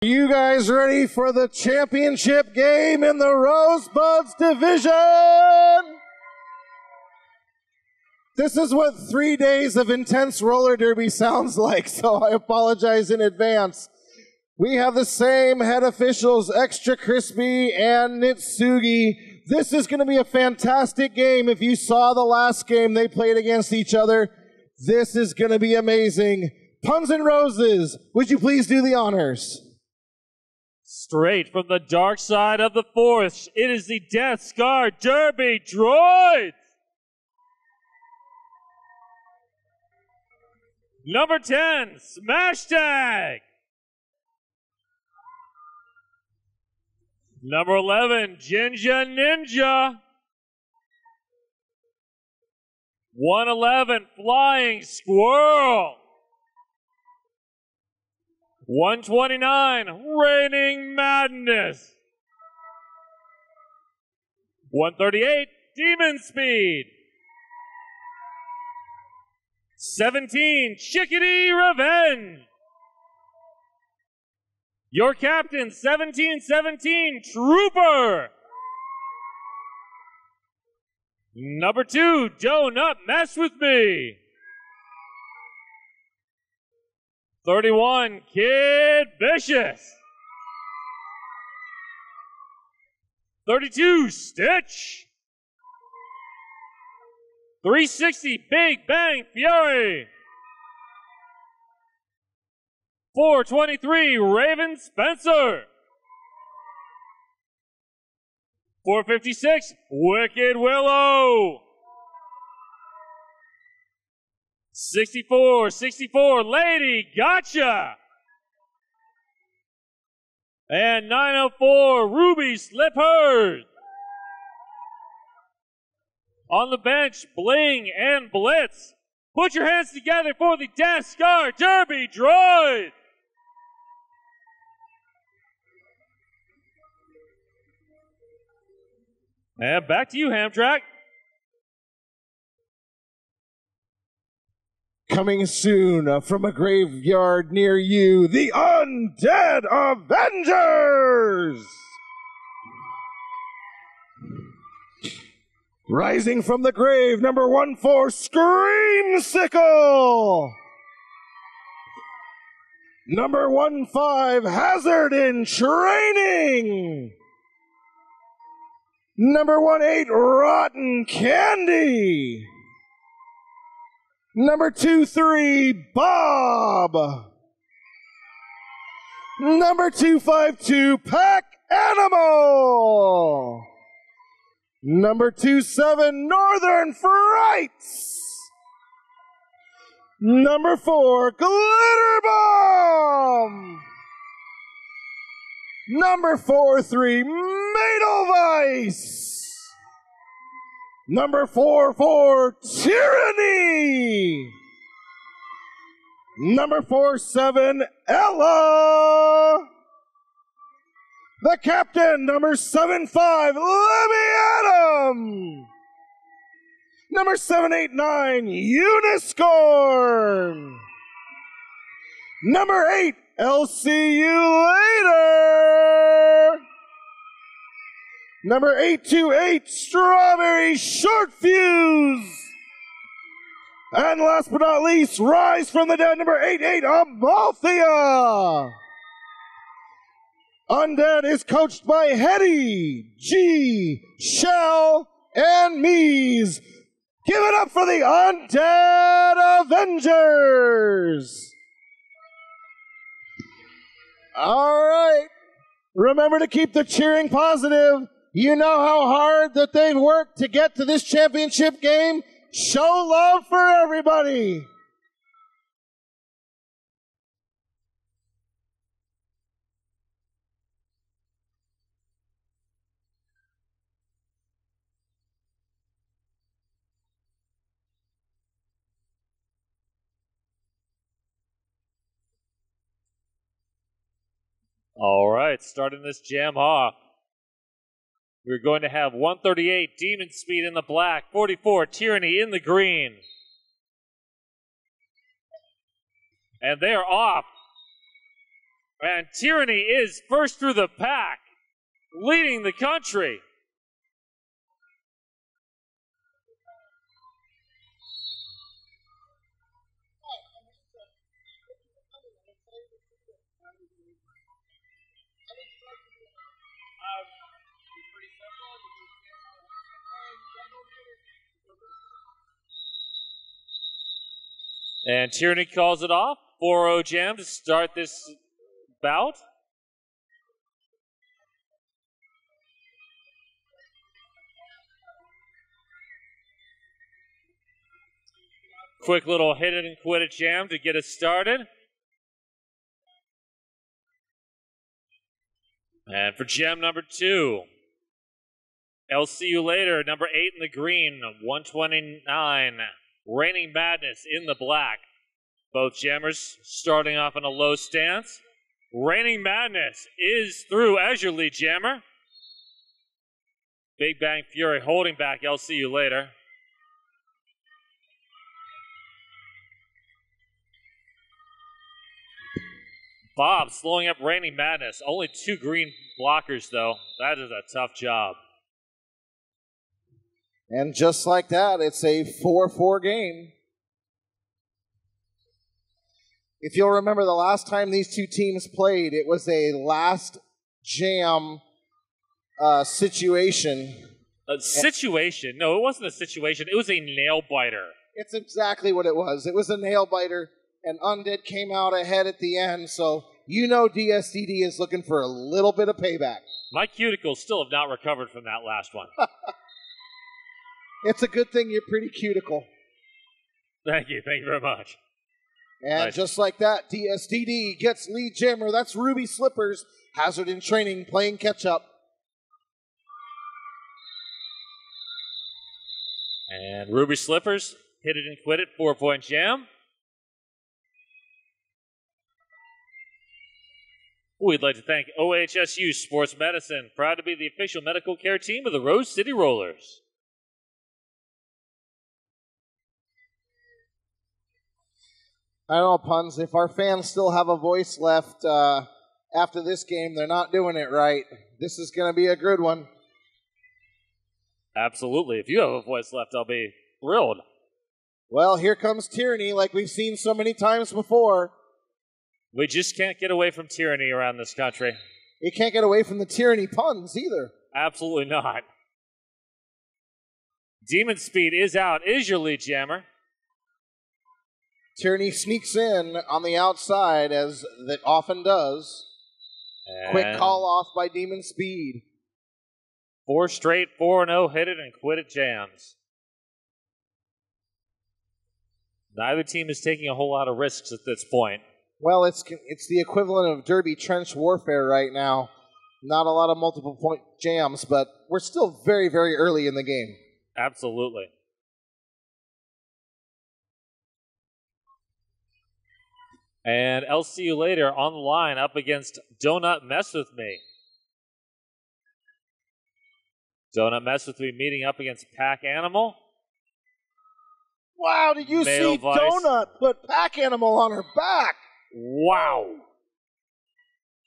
You guys ready for the championship game in the Rosebuds division? This is what 3 days of intense roller derby sounds like, so I apologize in advance. We have the same head officials, Extra Crispy and Nitsugi. This is going to be a fantastic game. If you saw the last game they played against each other, this is going to be amazing. Puns and Roses, would you please do the honors? Straight from the dark side of the forest, it is the Death Scar Derby Droids! Number 10, Smash Tag! Number 11, Jinja Ninja! 111, Flying Squirrel! 129, Raining Madness. 138, Demon Speed. 17, Chickadee Revenge. Your captain, 1717, Trooper. Number 2, Donut Mess With Me. 31, Kid Vicious. 32, Stitch. 360, Big Bang Fury. 423, Raven Spencer. 456, Wicked Willow. 64, Lady Gotcha! And 904, Ruby Slippers! On the bench, Bling and Blitz. Put your hands together for the Death Scar Derby Droid! And back to you, Hamtrak. Coming soon from a graveyard near you, the Undead Avengers! Rising from the grave, number 14, Screamsicle! Number 15, Hazard in Training! Number 18, Rotten Candy! Number 23, Bob. Number 252, Pack Animal. Number 27, Northern Frights. Number 4, Glitter Bomb. Number 43, Madelweiss. Number 44, Tyranny. Number 47, Ella. The captain, number 75, Libby Adam. Number 789, Uniscorn. Number 8, I'll see you later. Number 828, Strawberry Short Fuse. And last but not least, Rise from the Dead, number 88, Amalthea. Undead is coached by Hetty, G, Shell, and Mies. Give it up for the Undead Avengers. All right. Remember to keep the cheering positive. You know how hard that they've worked to get to this championship game? Show love for everybody. All right, starting this jam off. We're going to have 138 Demon Speed in the black, 44 Tyranny in the green. And they are off. And Tyranny is first through the pack, leading the country. And Tyranny calls it off. 4-0 jam to start this bout. Quick little hit it and quit it jam to get us started. And for jam number 2, I'll see you later. Number 8 in the green, 129. Reigning Madness in the black. Both jammers starting off in a low stance. Reigning Madness is through as your lead jammer. Big Bang Fury holding back. I'll see you later. Bob slowing up Reigning Madness. Only 2 green blockers, though. That is a tough job. And just like that, it's a 4-4 game. If you'll remember the last time these two teams played, it was a last jam situation. A situation? No, it wasn't a situation. It was a nail biter. It's exactly what it was. It was a nail biter, and Undead came out ahead at the end, so you know DSDD is looking for a little bit of payback. My cuticles still have not recovered from that last one. It's a good thing you're pretty cuticle. Thank you very much. And nice. Just like that, DSDD gets lead jammer. That's Ruby Slippers. Hazard in training, playing catch-up. And Ruby Slippers, hit it and quit it, 4-point jam. We'd like to thank OHSU Sports Medicine, proud to be the official medical care team of the Rose City Rollers. I don't know, Puns, if our fans still have a voice left after this game, they're not doing it right. This is going to be a good one. Absolutely. If you have a voice left, I'll be thrilled. Well, here comes Tyranny, like we've seen so many times before. We just can't get away from tyranny around this country. You can't get away from the Tyranny puns either. Absolutely not. Demon Speed is out, is your lead jammer. Tyranny sneaks in on the outside, as that often does. And quick call off by Demon Speed. 4 straight 4-0 hit it and quit it jams. Neither team is taking a whole lot of risks at this point. Well, it's the equivalent of Derby Trench Warfare right now. Not a lot of multiple point jams, but we're still very, very early in the game. Absolutely. And I'll see you later on the line up against Donut Mess With Me. Donut Mess With Me meeting up against Pack Animal. Wow, did you Male see Vice. Donut put Pack Animal on her back? Wow.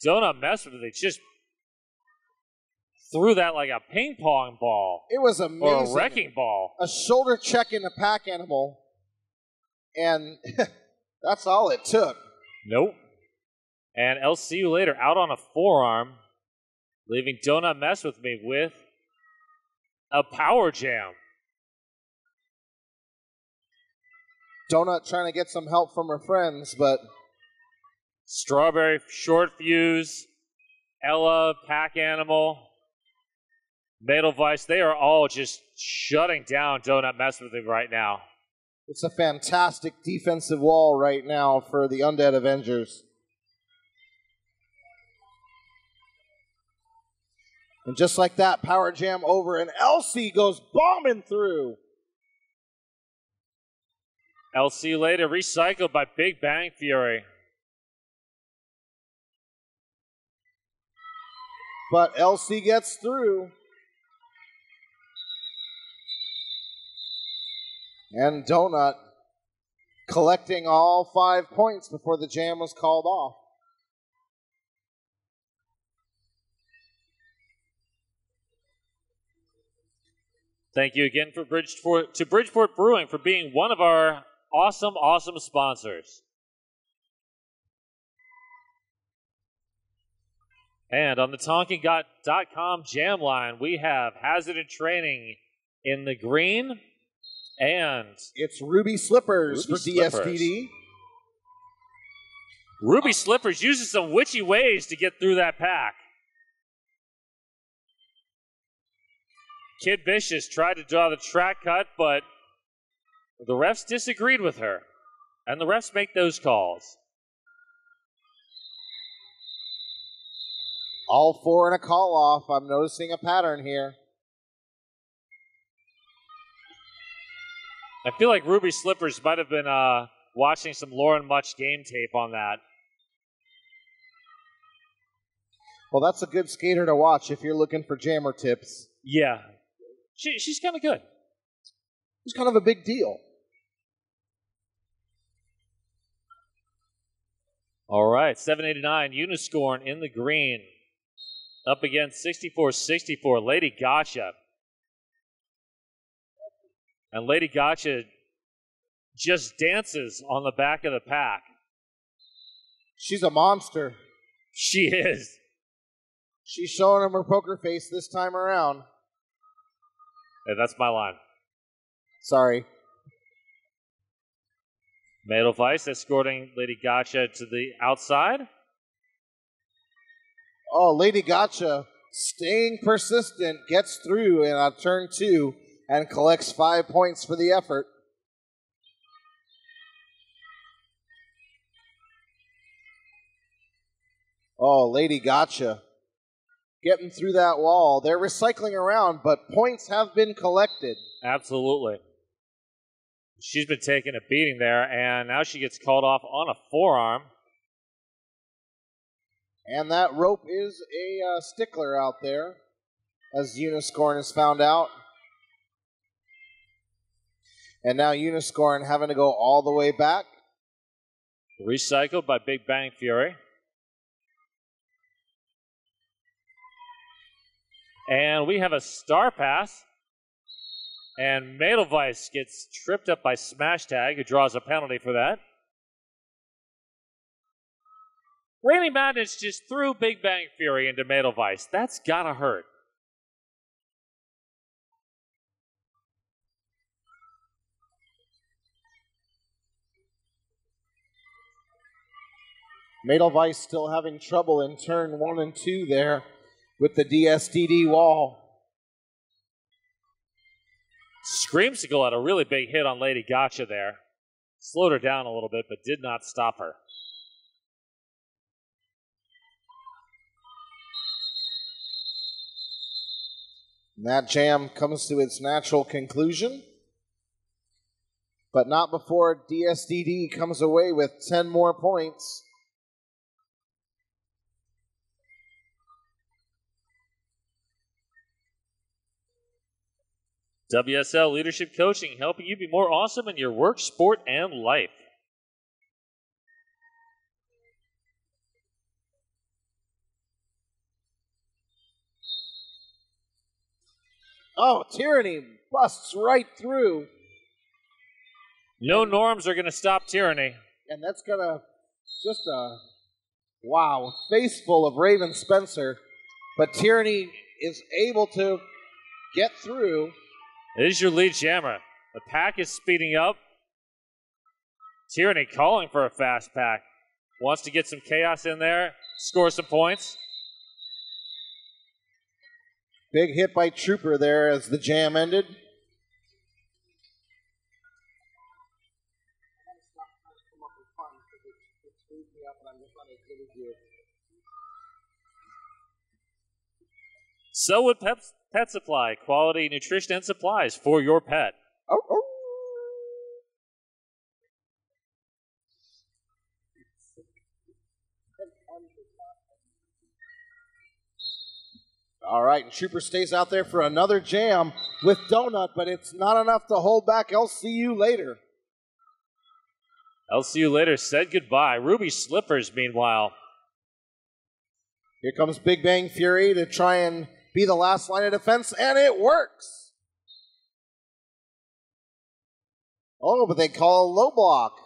Donut Mess With Me just threw that like a ping pong ball. It was amazing. Or a wrecking ball. A shoulder check in a Pack Animal, and that's all it took. Nope. And I'll see you later out on a forearm, leaving Donut Mess With Me with a power jam. Donut trying to get some help from her friends, but Strawberry, Short Fuse, Ella, Pack Animal, Edelweiss, they are all just shutting down Donut Mess With Me right now. it's a fantastic defensive wall right now for the Undead Avengers. And just like that, power jam over, and Elsie goes bombing through. I'll see you later, recycled by Big Bang Fury. But Elsie gets through. And Donut collecting all 5 points before the jam was called off. Thank you again to Bridgeport Brewing for being one of our awesome sponsors. And on the Tonkin.com jam line, we have Hazard and Training in the green, and it's Ruby Slippers for DSTD. Ruby Slippers uses some witchy ways to get through that pack. Kid Vicious tried to draw the track cut, but the refs disagreed with her. And the refs make those calls. All four in a call-off. I'm noticing a pattern here. I feel like Ruby Slippers might have been watching some Lauren Much game tape on that. Well, that's a good skater to watch if you're looking for jammer tips. Yeah. She's kind of good. She's kind of a big deal. All right, 789 Uniscorn in the green. Up against 64-64, Lady Gotcha. And Lady Gotcha just dances on the back of the pack. She's a monster. She is. She's showing him her poker face this time around. Hey, that's my line. Sorry. Mädelweiss escorting Lady Gotcha to the outside. Oh, Lady Gotcha, staying persistent, gets through in turn 2 and collects 5 points for the effort. Oh, Lady Gotcha, getting through that wall. They're recycling around, but points have been collected. Absolutely. She's been taking a beating there, and now she gets called off on a forearm. And that rope is a stickler out there, as Uniscorn has found out. And now Uniscorn having to go all the way back. Recycled by Big Bang Fury. And we have a star pass. And Mädelweiss gets tripped up by Smash Tag, who draws a penalty for that. Raining Madness just threw Big Bang Fury into Mädelweiss. That's gotta hurt. Mädelweiss still having trouble in turn 1 and 2 there with the DSTD wall. Screamsicle had a really big hit on Lady Gotcha there. Slowed her down a little bit, but did not stop her. And that jam comes to its natural conclusion, but not before DSTD comes away with 10 more points. WSL Leadership Coaching, helping you be more awesome in your work, sport, and life. Oh, Tyranny busts right through. No norms are going to stop Tyranny. And that's going to just wow, face full of Raven Spencer. But Tyranny is able to get through. It is your lead jammer. The pack is speeding up. Tyranny calling for a fast pack. Wants to get some chaos in there, score some points. Big hit by Trooper there as the jam ended. So would Pet Supply, quality nutrition and supplies for your pet. Oh, oh. All right, and Trooper stays out there for another jam with Donut, but it's not enough to hold back LCU later. LCU later said goodbye. Ruby Slippers, meanwhile. Here comes Big Bang Fury to try and be the last line of defense, and it works. Oh, but they call a low block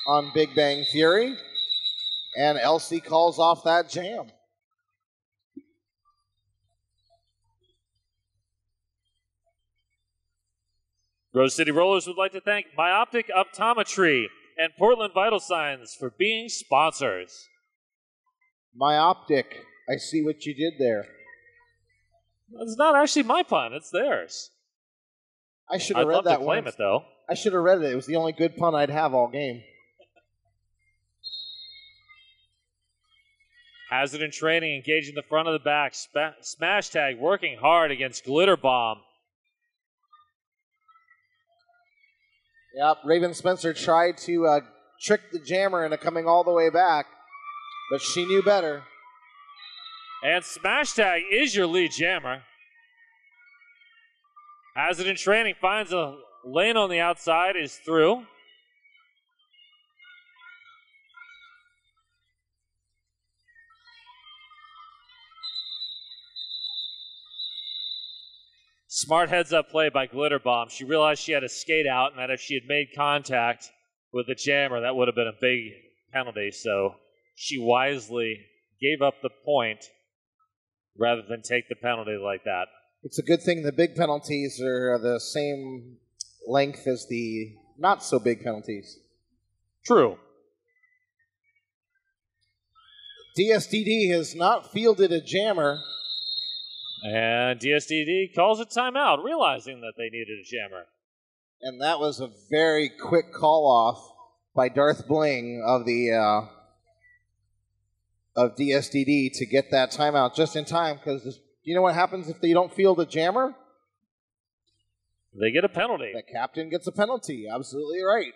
on Big Bang Theory. And Elsie calls off that jam. Rose City Rollers would like to thank Myoptic Optometry and Portland Vital Signs for being sponsors. Myoptic, I see what you did there. It's not actually my pun, it's theirs. I should have read that one. I'd love to claim it, though. I should have read it. It was the only good pun I'd have all game. Hazard in training, engaging the front of the back. Smash tag, working hard against Glitter Bomb. Yep, Raven Spencer tried to trick the jammer into coming all the way back, but she knew better. And Smash tag is your lead jammer. Hazard in training finds a lane on the outside, is through. Smart heads-up play by Glitter Bomb. She realized she had to skate out and that if she had made contact with the jammer, that would have been a big penalty. So she wisely gave up the point rather than take the penalty like that. It's a good thing the big penalties are the same length as the not-so-big penalties. True. DSDD has not fielded a jammer. And DSDD calls a timeout, realizing that they needed a jammer. And that was a very quick call-off by Darth Bling of the of DSDD to get that timeout just in time, because you know what happens if they don't field a jammer? They get a penalty. The captain gets a penalty. Absolutely right.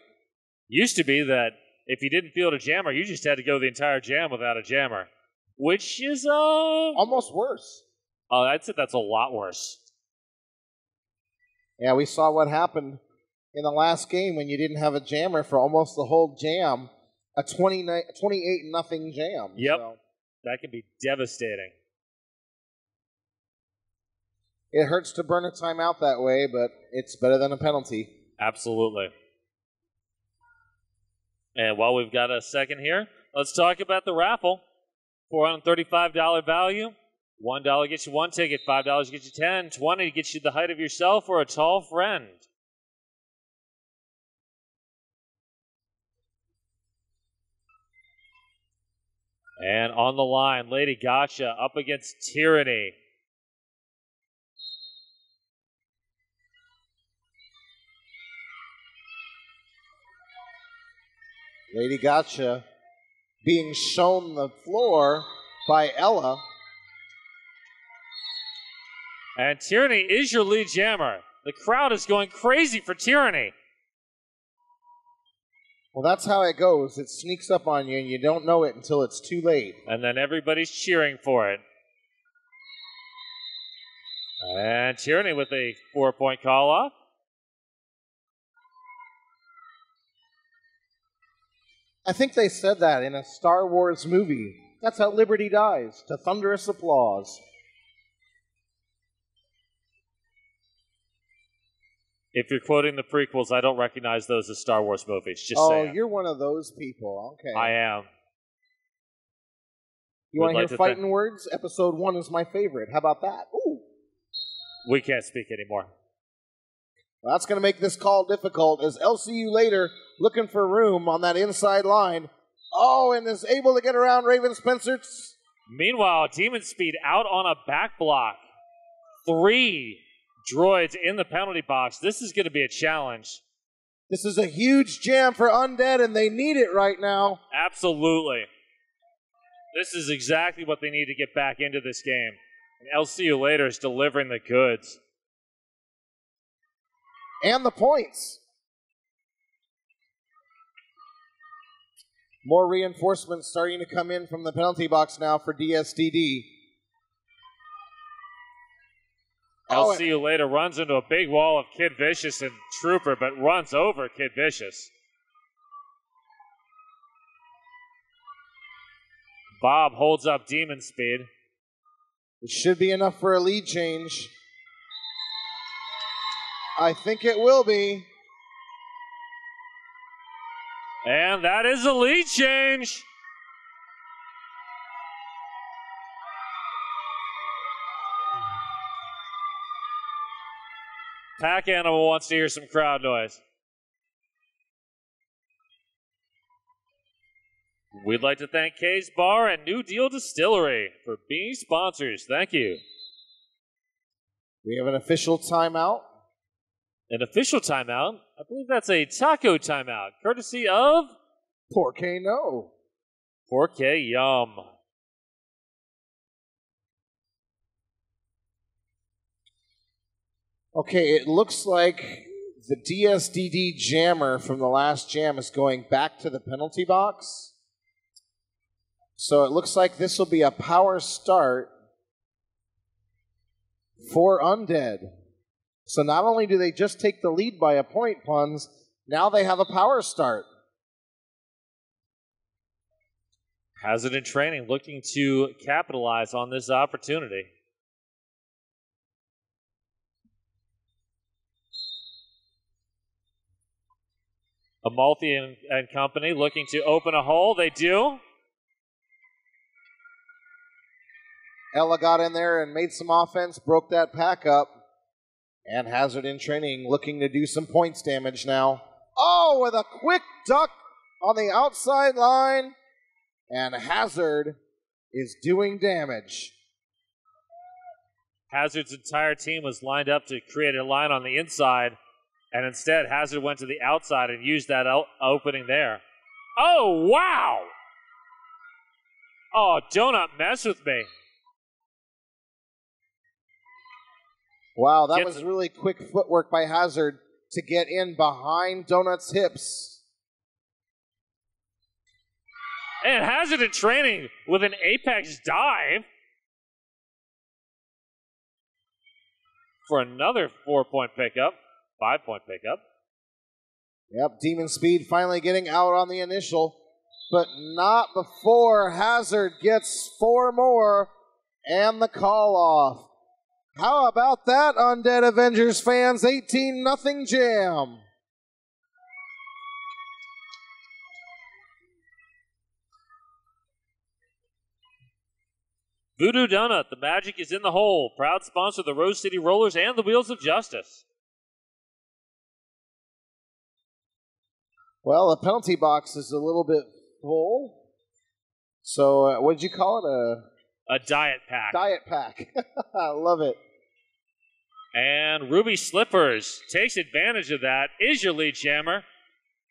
Used to be that if you didn't field a jammer, you just had to go the entire jam without a jammer, which is almost worse. Oh, I'd say that's a lot worse. Yeah, we saw what happened in the last game when you didn't have a jammer for almost the whole jam. A 28-0 jam. Yep. So that can be devastating. It hurts to burn a timeout that way, but it's better than a penalty. Absolutely. And while we've got a second here, let's talk about the raffle. $435 value. $1 gets you one ticket, $5 gets you 10, $20 gets you the height of yourself or a tall friend. And on the line, Lady Gotcha up against Tyranny. Lady Gotcha being shown the floor by Ella. And Tyranny is your lead jammer. The crowd is going crazy for Tyranny. Well, that's how it goes. It sneaks up on you, and you don't know it until it's too late. And then everybody's cheering for it. And Tyranny with a 4-point call-off. I think they said that in a Star Wars movie. That's how Liberty dies, to thunderous applause. If you're quoting the prequels, I don't recognize those as Star Wars movies. Just saying. Oh, you're one of those people. Okay. I am. You want to hear fighting words? Episode 1 is my favorite. How about that? Ooh. We can't speak anymore. Well, that's going to make this call difficult as LCU later looking for room on that inside line. Oh, and is able to get around Raven Spencer. Meanwhile, Demon Speed out on a back block. 3 droids in the penalty box. This is going to be a challenge. This is a huge jam for Undead, and they need it right now. Absolutely. This is exactly what they need to get back into this game. And LCU later is delivering the goods. And the points. More reinforcements starting to come in from the penalty box now for DSDD. LCU later runs into a big wall of Kid Vicious and Trooper, but runs over Kid Vicious. Bob holds up Demon Speed. It should be enough for a lead change. I think it will be. And that is a lead change. Pack Animal wants to hear some crowd noise. We'd like to thank Kay's Bar and New Deal Distillery for being sponsors. Thank you. We have an official timeout. An official timeout? I believe that's a taco timeout, courtesy of Porque no. Porque Yum. Okay, it looks like the DSDD jammer from the last jam is going back to the penalty box. So it looks like this will be a power start for Undead. So not only do they just take the lead by a point, Puns, now they have a power start. Hazard in Training looking to capitalize on this opportunity. Amalfi and company looking to open a hole. They do. Ella got in there and made some offense, broke that pack up. And Hazard in Training looking to do some points damage now. Oh, with a quick duck on the outside line. And Hazard is doing damage. Hazard's entire team was lined up to create a line on the inside. And instead, Hazard went to the outside and used that opening there. Oh, wow! Oh, don't mess with me. Wow, that was really quick footwork by Hazard to get in behind Donut's hips. And Hazard in Training with an apex dive for another 4-point pickup. 5-point pickup. Yep, Demon Speed finally getting out on the initial, but not before Hazard gets 4 more and the call off. How about that, Undead Avengers fans? 18-0 jam. Voodoo Donut, the magic is in the hole. Proud sponsor of the Rose City Rollers and the Wheels of Justice. Well, the penalty box is a little bit full. So, what did you call it? A diet pack. Diet pack. I love it. And Ruby Slippers takes advantage of that. Is your lead jammer.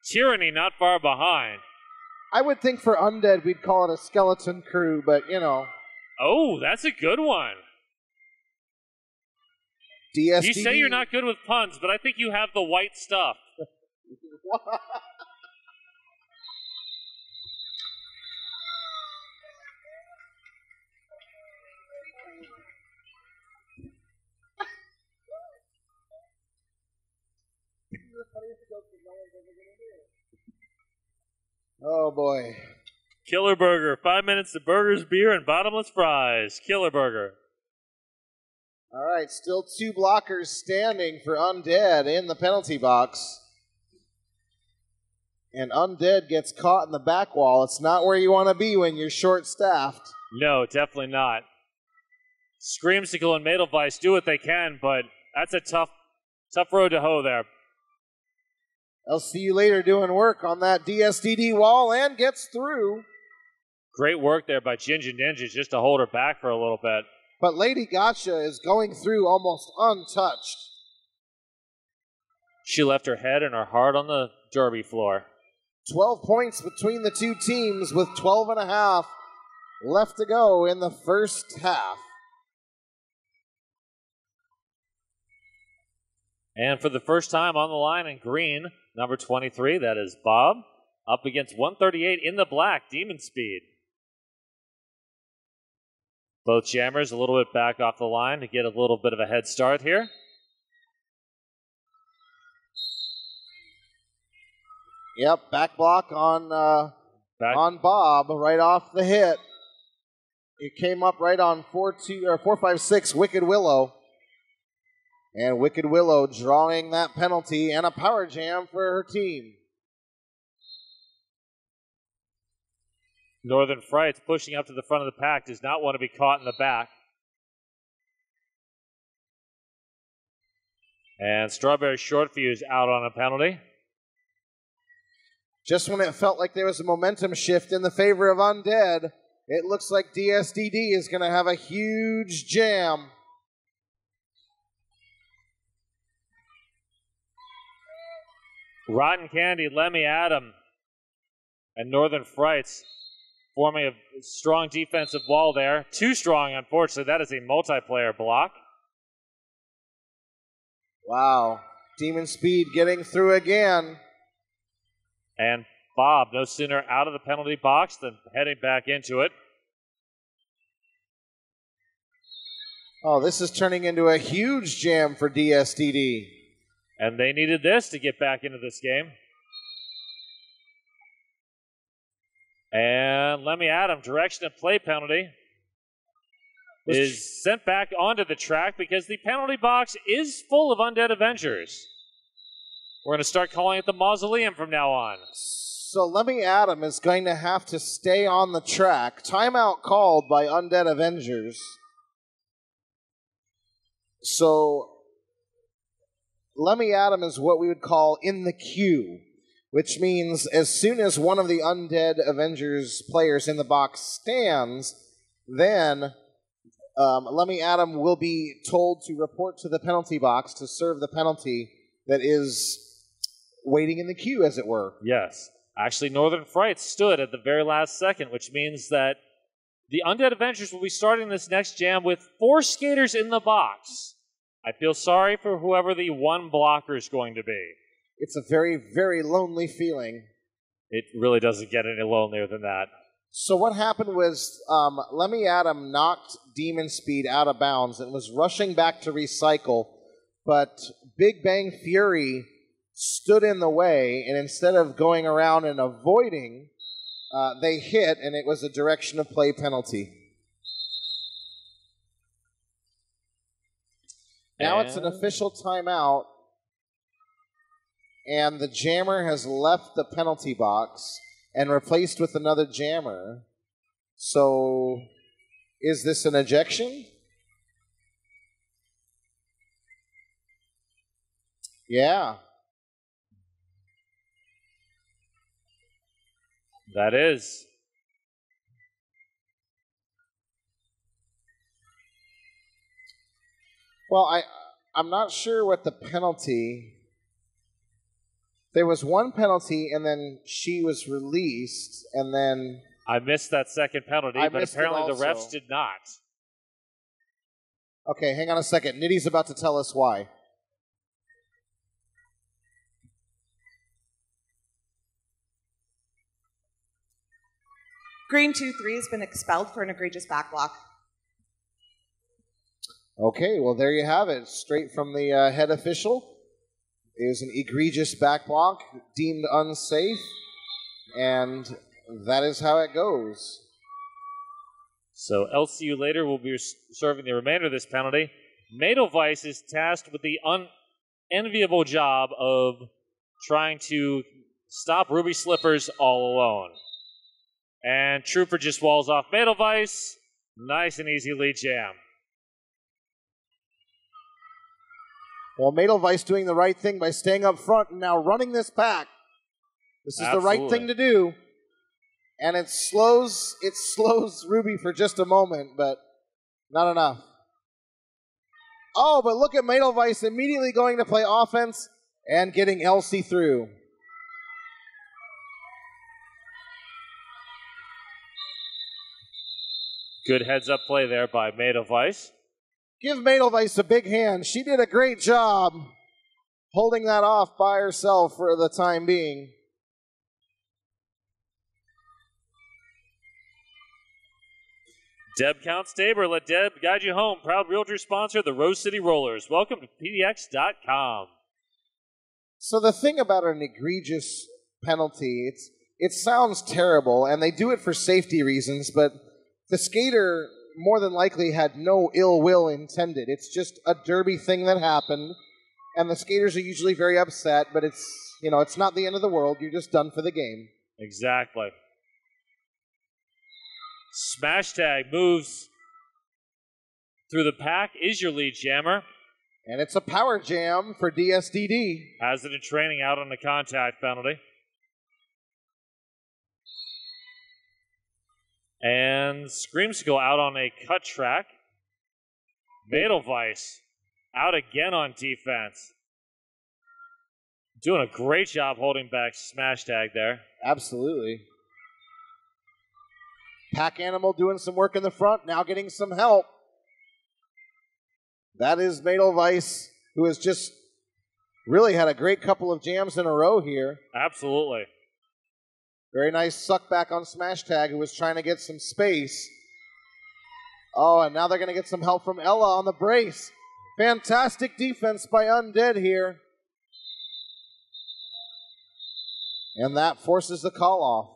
Tyranny not far behind. I would think for Undead we'd call it a skeleton crew, but you know. Oh, that's a good one. DSDD. You say you're not good with puns, but I think you have the white stuff. Oh boy. Killer Burger, 5 minutes to burgers, beer, and bottomless fries. Killer Burger. All right, still 2 blockers standing for Undead in the penalty box. And Undead gets caught in the back wall. It's not where you want to be when you're short-staffed. No, definitely not. Screamsicle and Madelweiss do what they can, but that's a tough road to hoe there. I'll see you later doing work on that DSDD wall and gets through. Great work there by Ginger Ninjas just to hold her back for a little bit. But Lady Gotcha is going through almost untouched. She left her head and her heart on the derby floor. 12 points between the two teams with 12 and a half left to go in the first half. And for the first time on the line in green, number 23, that is Bob, up against 138 in the black, Demon Speed. Both jammers a little bit back off the line to get a little bit of a head start here. Yep, back block on Bob right off the hit. It came up right on 4-5-6 Wicked Willow. And Wicked Willow drawing that penalty and a power jam for her team. Northern Frights pushing up to the front of the pack, does not want to be caught in the back. And Strawberry Short Fuse out on a penalty. Just when it felt like there was a momentum shift in the favor of Undead, it looks like DSDD is going to have a huge jam. Rotten Candy, Lemmy Adam, and Northern Frights forming a strong defensive wall there. Too strong, unfortunately. That is a multiplayer block. Wow. Demon Speed getting through again. And Bob, no sooner out of the penalty box than heading back into it. Oh, this is turning into a huge jam for DSDD. And they needed this to get back into this game. And Lemmy Adam, direction of play penalty, is sent back onto the track because the penalty box is full of Undead Avengers. We're going to start calling it the Mausoleum from now on. So Lemmy Adam is going to have to stay on the track. Timeout called by Undead Avengers. So Lemmy Adam is what we would call in the queue, which means as soon as one of the Undead Avengers players in the box stands, then Lemmy Adam will be told to report to the penalty box to serve the penalty that is waiting in the queue, as it were. Yes. Actually, Northern Frights stood at the very last second, which means that the Undead Avengers will be starting this next jam with 4 skaters in the box. I feel sorry for whoever the one blocker is going to be. It's a very, very lonely feeling. It really doesn't get any lonelier than that. So what happened was Lemmy Adam knocked Demon Speed out of bounds and was rushing back to recycle, but Big Bang Fury stood in the way, and instead of going around and avoiding, they hit, and it was a direction of play penalty. Now it's an official timeout, and the jammer has left the penalty box and replaced with another jammer. So, is this an ejection? Yeah. That is. Well, I'm not sure what the penalty... There was one penalty, and then she was released, and then... I missed that second penalty, but apparently the refs did not. Okay, hang on a second. Nitty's about to tell us why. Green 2-3 has been expelled for an egregious back block. Okay, well, there you have it. Straight from the head official. It was an egregious back block, deemed unsafe, and that is how it goes. So LCU later will be serving the remainder of this penalty. Madelweiss is tasked with the unenviable job of trying to stop Ruby Slippers all alone. And Trooper just walls off Madelweiss. Nice and easy lead jam. Well, Madelweiss doing the right thing by staying up front and now running this pack. This is the right thing to do. And it slows Ruby for just a moment, but not enough. Oh, but look at Madelweiss immediately going to play offense and getting Elsie through. Good heads-up play there by Madelweiss. Give Madelweiss a big hand. She did a great job holding that off by herself for the time being. Deb Count Staber, let Deb guide you home. Proud realtor sponsor, the Rose City Rollers. Welcome to PDX.com. So the thing about an egregious penalty, it sounds terrible, and they do it for safety reasons, but the skater more than likely had no ill will intended. It's just a derby thing that happened, and the skaters are usually very upset, but it's not the end of the world. You're just done for the game. Exactly. Smash Tag moves through the pack, is your lead jammer. And it's a power jam for DSDD. Has it in training out on the contact penalty. And Screamsicle out on a cut track. Edelweiss out again on defense. Doing a great job holding back Smash Tag there. Absolutely. Pack Animal doing some work in the front, now getting some help. That is Edelweiss, who has just really had a great couple of jams in a row here. Absolutely. Very nice suck back on Smash Tag, who was trying to get some space. Oh, and now they're going to get some help from Ella on the brace. Fantastic defense by Undead here. And that forces the call off.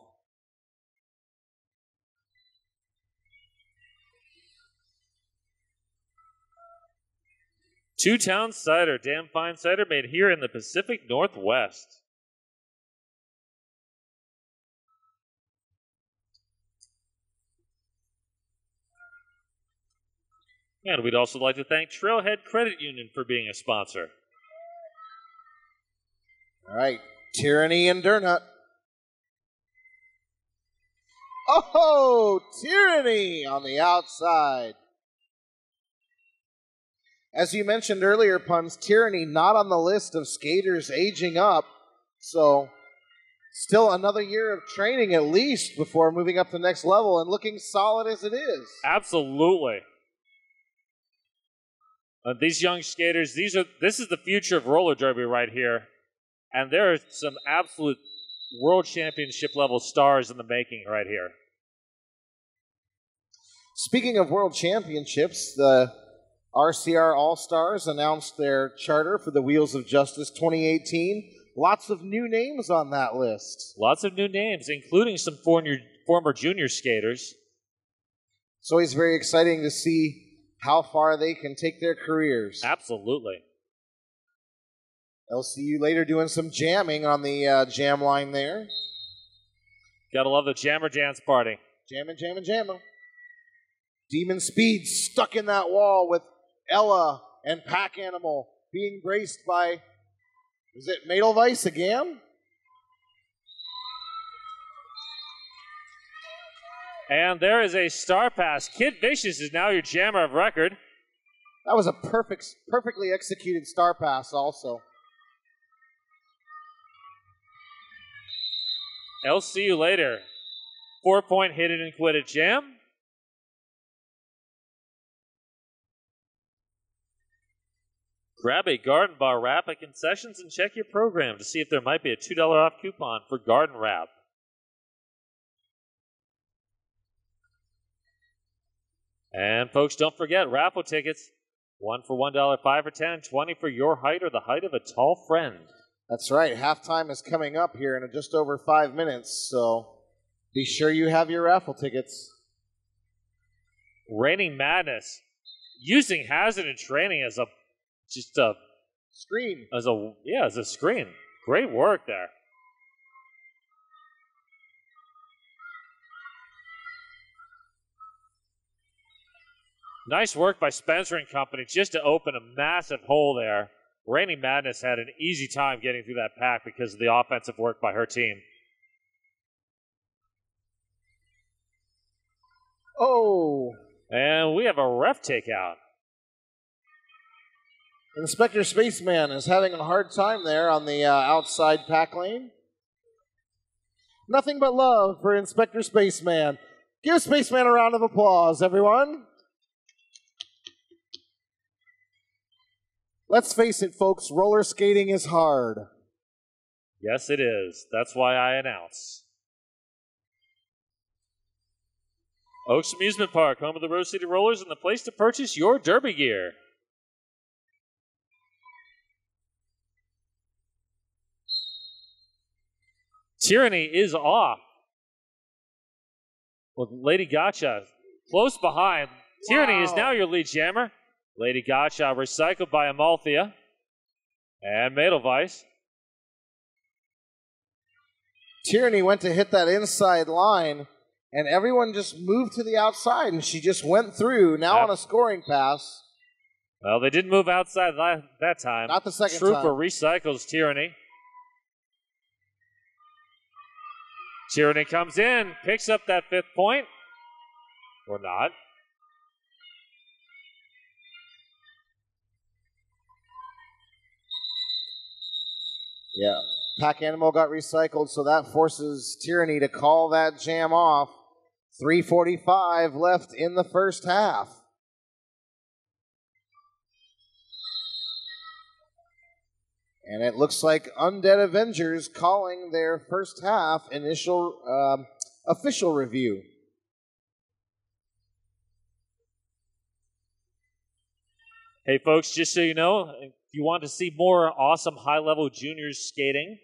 Two-town cider, damn fine cider made here in the Pacific Northwest. And we'd also like to thank Trailhead Credit Union for being a sponsor. All right, Tyranny and Durnut. Oh, Tyranny on the outside. As you mentioned earlier, Puns, Tyranny not on the list of skaters aging up, so still another year of training at least before moving up to the next level and looking solid as it is. Absolutely. These young skaters, this is the future of roller derby right here. And there are some absolute world championship level stars in the making right here. Speaking of world championships, the RCR All-Stars announced their charter for the Wheels of Justice 2018. Lots of new names on that list. Lots of new names, including some former junior skaters. It's always very exciting to see how far they can take their careers. Absolutely. LCU later doing some jamming on the jam line there. Gotta love the Jammer Dance Party. Jammin', jammin', jammin'. Demon Speed stuck in that wall with Ella and Pack Animal being braced by, is it Edelweiss again? And there is a star pass. Kid Vicious is now your jammer of record. That was a perfectly executed star pass also. I'll see you later. 4-point hit it and quit it jam. Grab a Garden Bar wrap at concessions and check your program to see if there might be a $2 off coupon for Garden Wrap. And folks, don't forget, raffle tickets. 1 for $1, 5 for 10, 20 for your height or the height of a tall friend. That's right. Halftime is coming up here in just over 5 minutes, so be sure you have your raffle tickets. Raining Madness. Using Hazard in training as a screen. As a screen. Great work there. Nice work by Spencer and company just to open a massive hole there. Raining Madness had an easy time getting through that pack because of the offensive work by her team. Oh. And we have a ref takeout. Inspector Spaceman is having a hard time there on the outside pack lane. Nothing but love for Inspector Spaceman. Give Spaceman a round of applause, everyone. Let's face it, folks, roller skating is hard. Yes, it is. That's why I announce. Oaks Amusement Park, home of the Rose City Rollers and the place to purchase your derby gear. Tyranny is off. With Lady Gotcha close behind. Wow. Tyranny is now your lead jammer. Lady Gotcha recycled by Amalthea. And Edelweiss. Tyranny went to hit that inside line, And everyone just moved to the outside, and she just went through, now on a scoring pass. Well, they didn't move outside that time. Not the second Trooper time. recycles Tyranny. Tyranny comes in, picks up that 5th point. Or not. Yeah. Pack Animal got recycled, so that forces Tyranny to call that jam off. 3:45 left in the first half. And it looks like Undead Avengers calling their first half initial official review. Hey, folks, just so you know, if you want to see more awesome high-level juniors skating,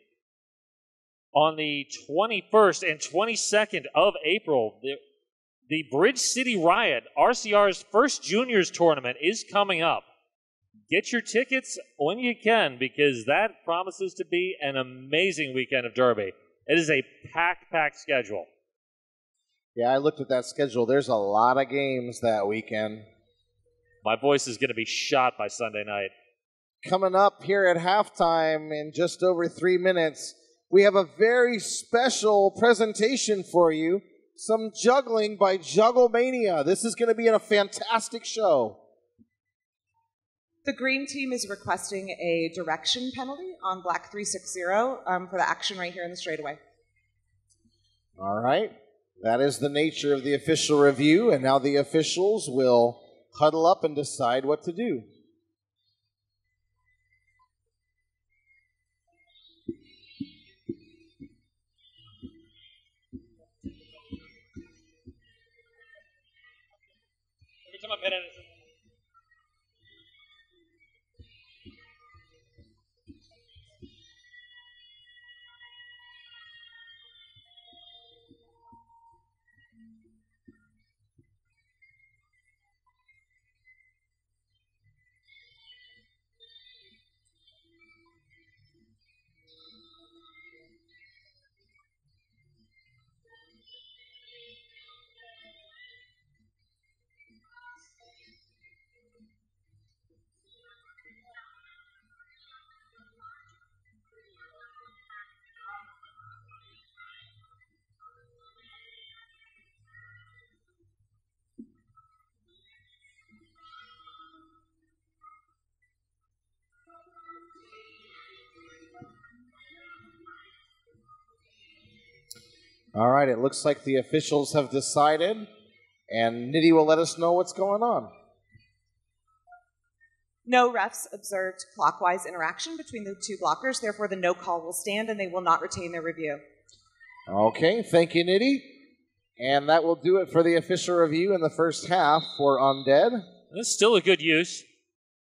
on the 21st and 22nd of April, the Bridge City Riot, RCR's first juniors tournament, is coming up. Get your tickets when you can, because that promises to be an amazing weekend of Derby. It is a packed schedule. Yeah, I looked at that schedule. There's a lot of games that weekend. My voice is going to be shot by Sunday night. Coming up here at halftime in just over 3 minutes, we have a very special presentation for you. Some juggling by Jugglemania. This is going to be a fantastic show. The green team is requesting a direction penalty on Black 360 for the action right here in the straightaway. All right. That is the nature of the official review, and now the officials will huddle up and decide what to do. Every time I pet it, All right, it looks like the officials have decided, and Nitty will let us know what's going on. No refs observed clockwise interaction between the two blockers, therefore the no call will stand and they will not retain their review. Okay, thank you, Nitty. And that will do it for the official review in the first half for Undead. It's still a good use.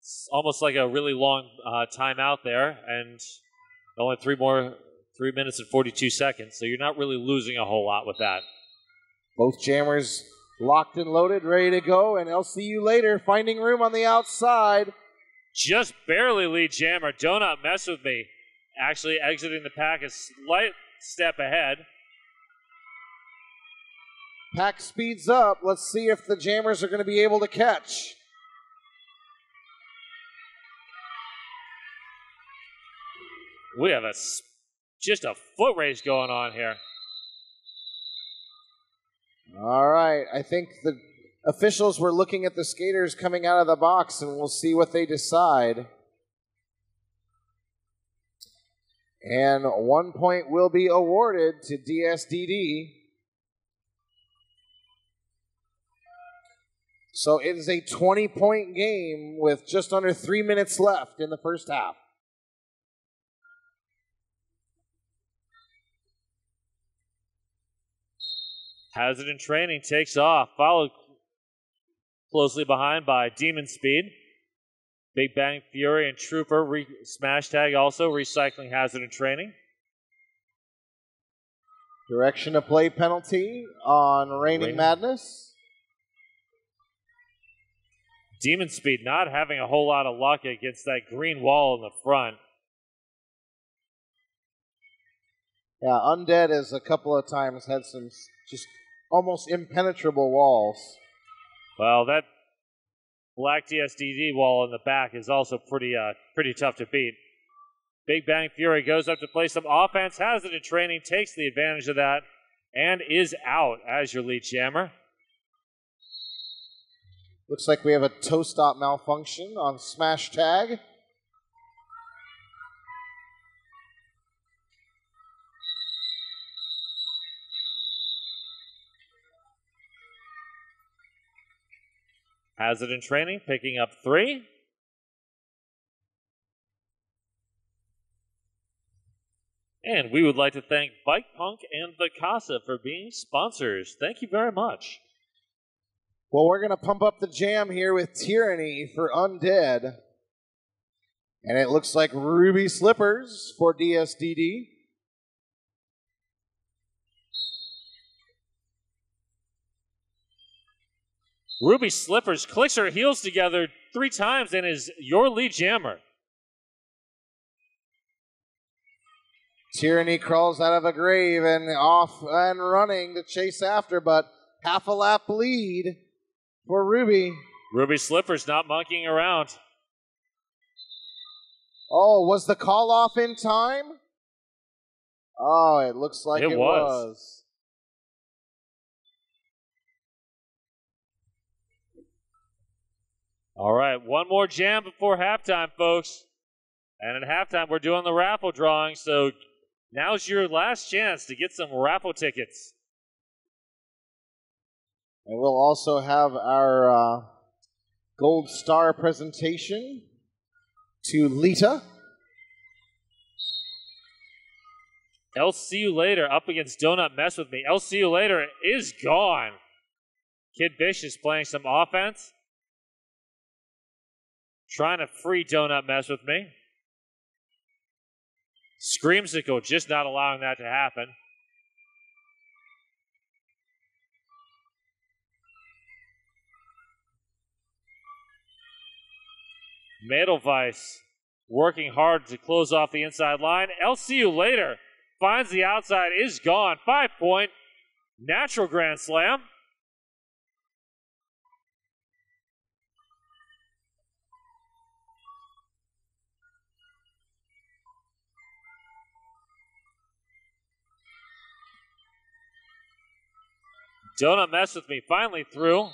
It's almost like a really long timeout there, and only 3 minutes and 42 seconds, so you're not really losing a whole lot with that. Both jammers locked and loaded, ready to go, and I'll see you later, finding room on the outside. Just barely lead jammer. Do not mess with me. Actually exiting the pack a slight step ahead. Pack speeds up. Let's see if the jammers are going to be able to catch. We have just a foot race going on here. All right. I think the officials were looking at the skaters coming out of the box, and we'll see what they decide. And 1 point will be awarded to DSDD. So it is a 20-point game with just under 3 minutes left in the first half. Hazard in Training takes off, followed closely behind by Demon Speed. Big Bang Fury and Trooper smash tag also recycling Hazard in Training. Direction of play penalty on Raining Madness. Demon Speed not having a whole lot of luck against that green wall in the front. Yeah, Undead has a couple of times had some just almost impenetrable walls. Well, that black DSDD wall in the back is also pretty tough to beat. Big Bang Fury goes up to play some offense, has it in training, takes the advantage of that, and is out as your lead jammer. Looks like we have a toe stop malfunction on Smash Tag. Has it in training, picking up 3. And we would like to thank Bike Punk and the Casa for being sponsors. Thank you very much. Well, we're going to pump up the jam here with Tyranny for Undead. And it looks like Ruby Slippers for DSDD. Ruby Slippers clicks her heels together 3 times and is your lead jammer. Tyranny crawls out of a grave and off and running to chase after, but half a lap lead for Ruby. Ruby Slippers not monkeying around. Oh, was the call off in time? Oh, it looks like it was. All right, one more jam before halftime, folks. And at halftime, we're doing the raffle drawing, so now's your last chance to get some raffle tickets. And we'll also have our gold star presentation to Lita. I'll see you later up against Donut Mess With Me. I'll see you later is gone. Kid Vicious playing some offense. Trying to free Donut Mess With Me. Screamsicle just not allowing that to happen. Mädelweiss working hard to close off the inside line. I'll see you later. Finds the outside, is gone. 5-point natural grand slam. Donut Mess With Me finally through.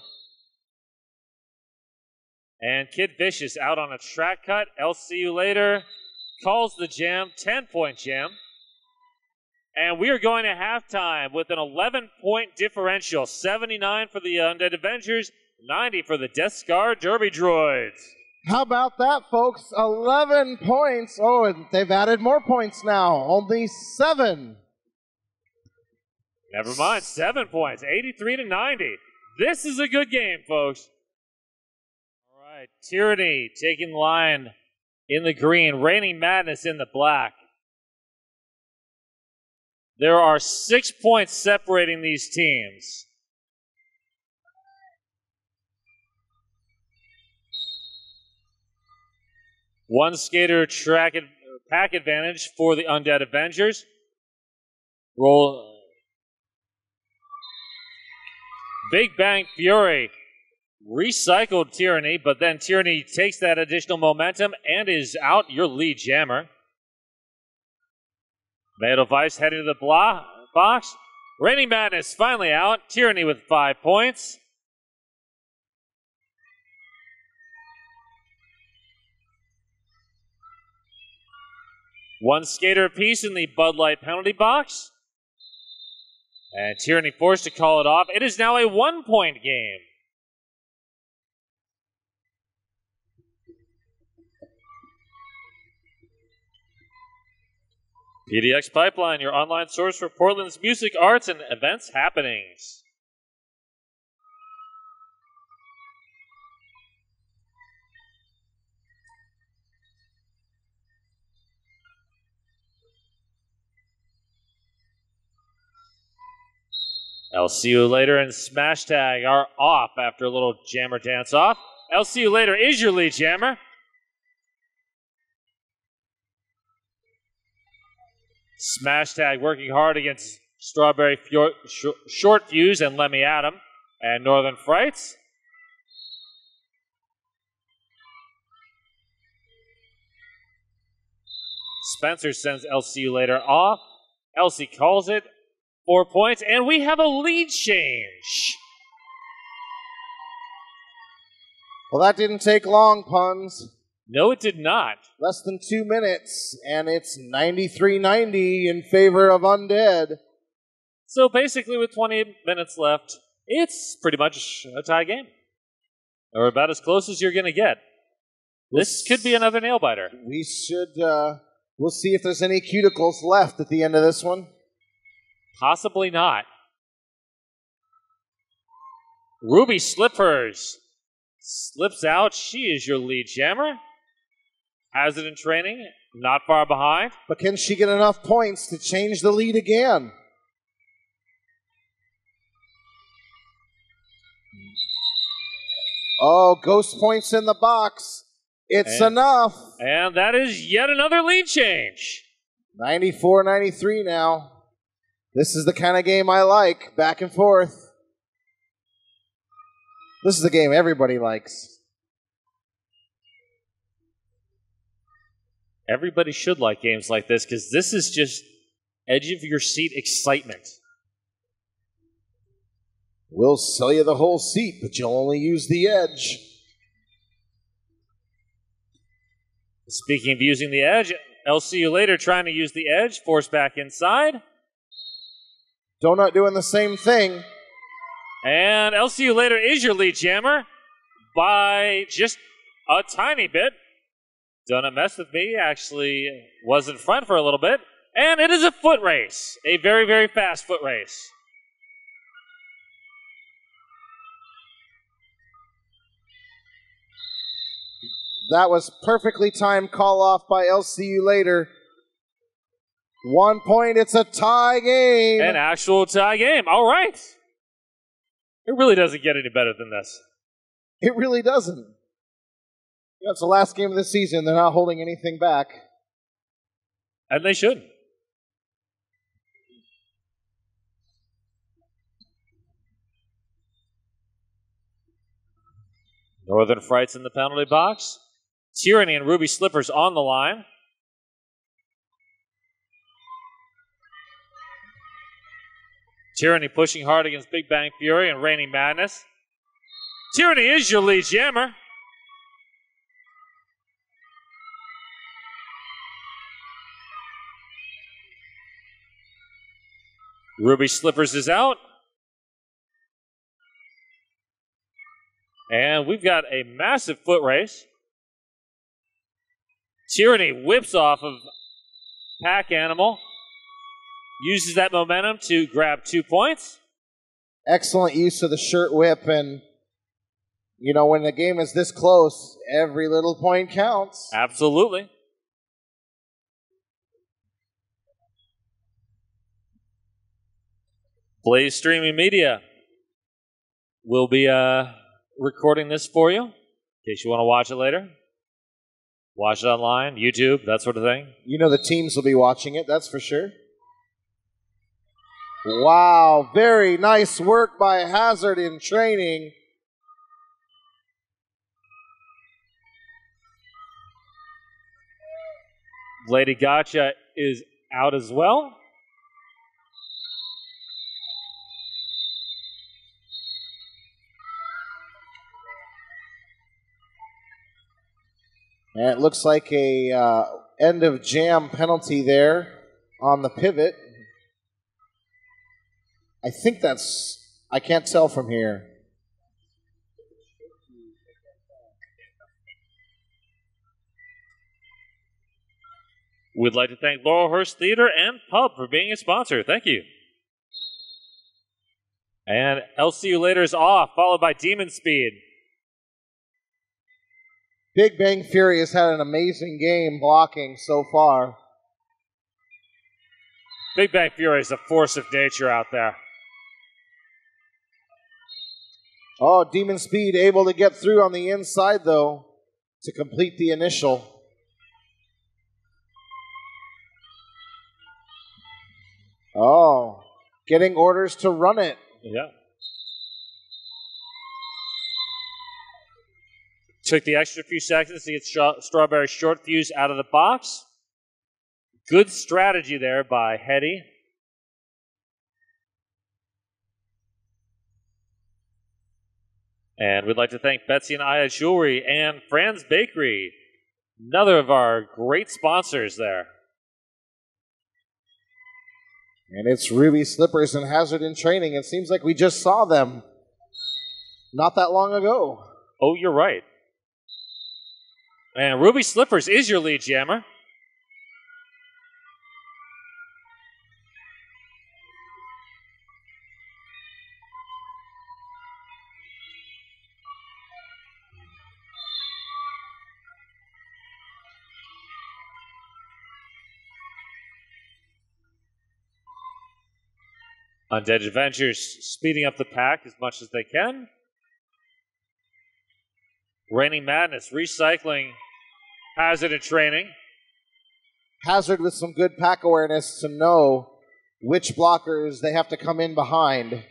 And Kid Vicious out on a track cut. I'll see you later. Calls the jam, 10-point jam. And we are going to halftime with an 11-point differential. 79 for the Undead Avengers, 90 for the Death Scar Derby Droids. How about that, folks? 11 points. Oh, and they've added more points now. Only 7. Never mind, 7 points, 83 to 90. This is a good game, folks. All right, Tyranny taking line in the green, Reigning Madness in the black. There are 6 points separating these teams. One skater pack advantage for the Undead Avengers. Big Bang Fury recycled Tyranny, but then Tyranny takes that additional momentum and is out your lead jammer. Mädelweiss heading to the box. Reigning Madness finally out. Tyranny with 5 points. One skater apiece in the Bud Light penalty box. And Tyranny forced to call it off. It is now a 1-point game. PDX Pipeline, your online source for Portland's music, arts, and events happenings. I'll see you later and Smash Tag are off after a little jammer dance off. I'll see you later is your lead jammer. Smash Tag working hard against Strawberry Short Fuse and Let Me At 'Em, and Northern Frights. Spencer sends I'll See You Later off. Elsie calls it 4 points, and we have a lead change. Well, that didn't take long, Puns. No, it did not. Less than 2 minutes, and it's 93-90 in favor of Undead. So basically, with 20 minutes left, it's pretty much a tie game. Or about as close as you're going to get. This could be another nail-biter. We should, we'll see if there's any cuticles left at the end of this one. Possibly not. Ruby Slippers slips out. She is your lead jammer. Has it in training. Not far behind. But can she get enough points to change the lead again? Oh, ghost points in the box. It's enough. And that is yet another lead change. 94-93 now. This is the kind of game I like. Back and forth. This is the game everybody likes. Everybody should like games like this because this is just edge of your seat excitement. We'll sell you the whole seat, but you'll only use the edge. Speaking of using the edge, I'll See You Later trying to use the edge, force back inside. Donut doing the same thing. And I'll See You Later is your lead jammer by just a tiny bit. Donut Mess With Me actually was in front for a little bit. And it is a foot race. A very, very fast foot race. That was perfectly timed call off by I'll See You Later. 1 point, it's a tie game. An actual tie game. All right. It really doesn't get any better than this. It really doesn't. Yeah, it's the last game of the season. They're not holding anything back. And they should. Northern Frights in the penalty box. Tyranny and Ruby Slippers on the line. Tyranny pushing hard against Big Bang Fury and Raining Madness. Tyranny is your lead jammer. Ruby Slippers is out. And we've got a massive foot race. Tyranny whips off of Pack Animal. Uses that momentum to grab 2 points. Excellent use of the shirt whip. And, you know, when the game is this close, every little point counts. Absolutely. Blaze Streaming Media will be recording this for you in case you want to watch it later. Watch it online, YouTube, that sort of thing. You know the teams will be watching it, that's for sure. Wow, very nice work by Hazard in training. Lady Gotcha is out as well. And it looks like a end of jam penalty there on the pivot. I think that's, I can't tell from here. We'd like to thank Laurelhurst Theater and Pub for being a sponsor. Thank you. And I'll See You Later is off, followed by Demon Speed. Big Bang Fury has had an amazing game blocking so far. Big Bang Fury is a force of nature out there. Oh, Demon Speed able to get through on the inside, though, to complete the initial. Oh, getting orders to run it. Yeah. Took the extra few seconds to get Strawberry Short Fuse out of the box. Good strategy there by Hetty. And we'd like to thank Betsy and Aya Jewelry and Fran's Bakery, another of our great sponsors there. And it's Ruby Slippers and Hazard in Training. It seems like we just saw them not that long ago. Oh, you're right. And Ruby Slippers is your lead jammer. Undead Avengers speeding up the pack as much as they can. Raining Madness recycling Hazard in Training. Hazard with some good pack awareness to know which blockers they have to come in behind.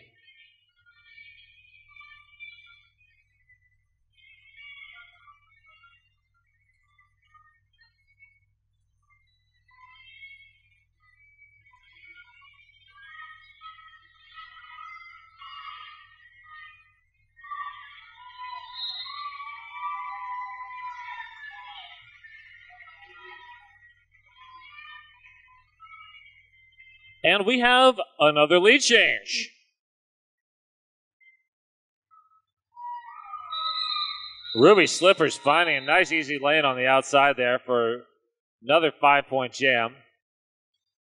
And we have another lead change. Ruby Slippers finding a nice easy lane on the outside there for another 5-point jam.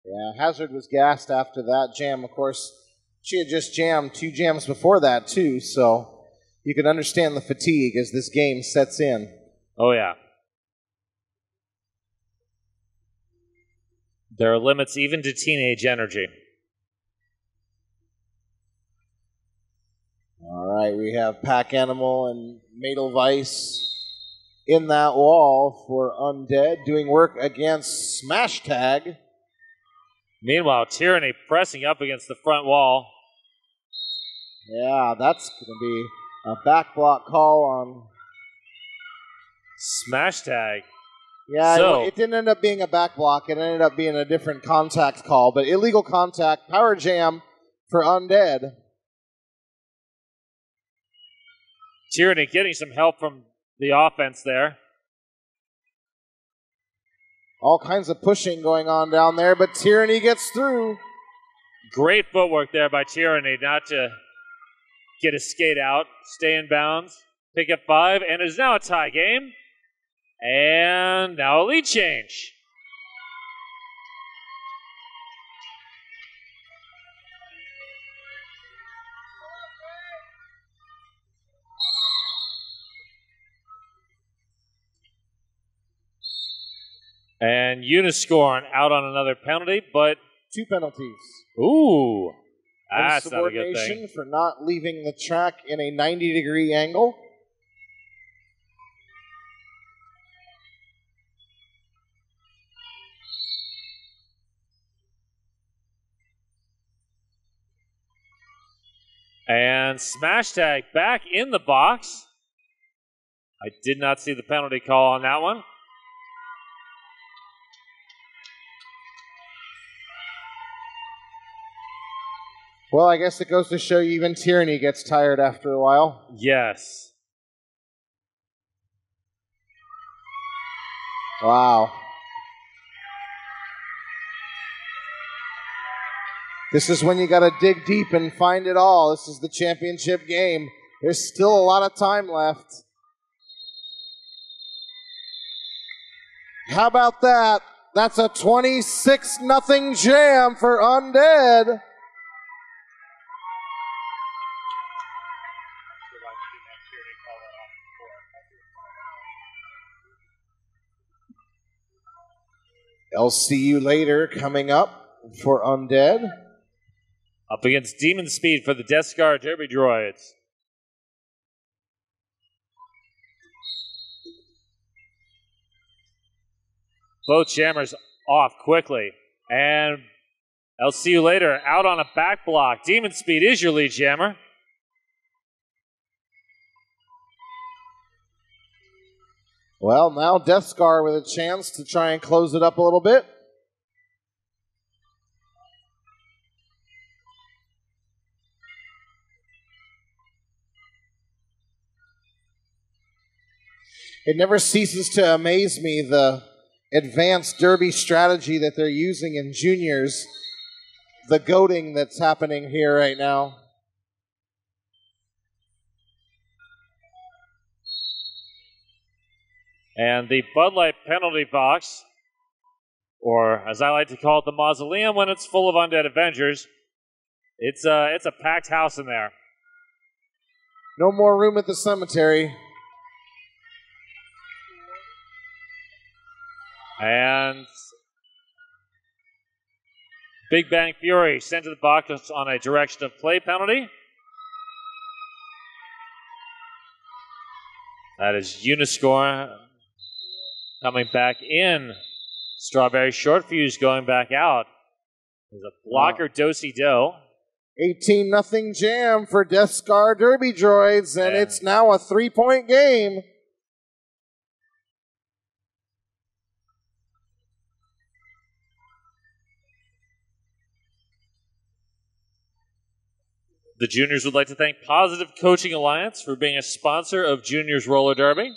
Yeah, Hazard was gassed after that jam. Of course, she had just jammed 2 jams before that, too, so you can understand the fatigue as this game sets in. Oh, yeah. There are limits even to teenage energy. All right, we have Pack Animal and Madelweiss in that wall for Undead, doing work against Smash Tag. Meanwhile, Tyranny pressing up against the front wall. Yeah, that's going to be a back block call on Smash Tag. Yeah, so, it didn't end up being a back block. It ended up being a different contact call, but illegal contact, power jam for Undead. Tyranny getting some help from the offense there. All kinds of pushing going on down there, but Tyranny gets through. Great footwork there by Tyranny not to get a skate out, stay in bounds, pick up 5, and it is now a tie game. And now a lead change. And Uniscorn out on another penalty, but 2 penalties. Ooh, that's not a good Insubordination thing. for not leaving the track in a 90-degree angle. And Smash Tag back in the box. I did not see the penalty call on that one. Well, I guess it goes to show you even Tyranny gets tired after a while. Yes. Wow. This is when you got to dig deep and find it all. This is the championship game. There's still a lot of time left. How about that? That's a 26-0 jam for Undead. I'll see you later coming up for Undead. Up against Demon Speed for the Death Scar Derby Droids. Both jammers off quickly. And I'll see you later. Out on a back block. Demon Speed is your lead jammer. Well, now Death Scar with a chance to try and close it up a little bit. It never ceases to amaze me, the advanced derby strategy that they're using in juniors, the goading that's happening here right now. And the Bud Light penalty box, or as I like to call it, the mausoleum when it's full of Undead Avengers, it's a packed house in there. No more room at the cemetery. And Big Bang Fury sent to the box on a direction of play penalty. That is Uniscore coming back in. Strawberry Short Fuse going back out. There's a blocker, do-si-do. 18-0 jam for Death Scar Derby Droids, and it's now a 3-point game. The juniors would like to thank Positive Coaching Alliance for being a sponsor of Juniors Roller Derby.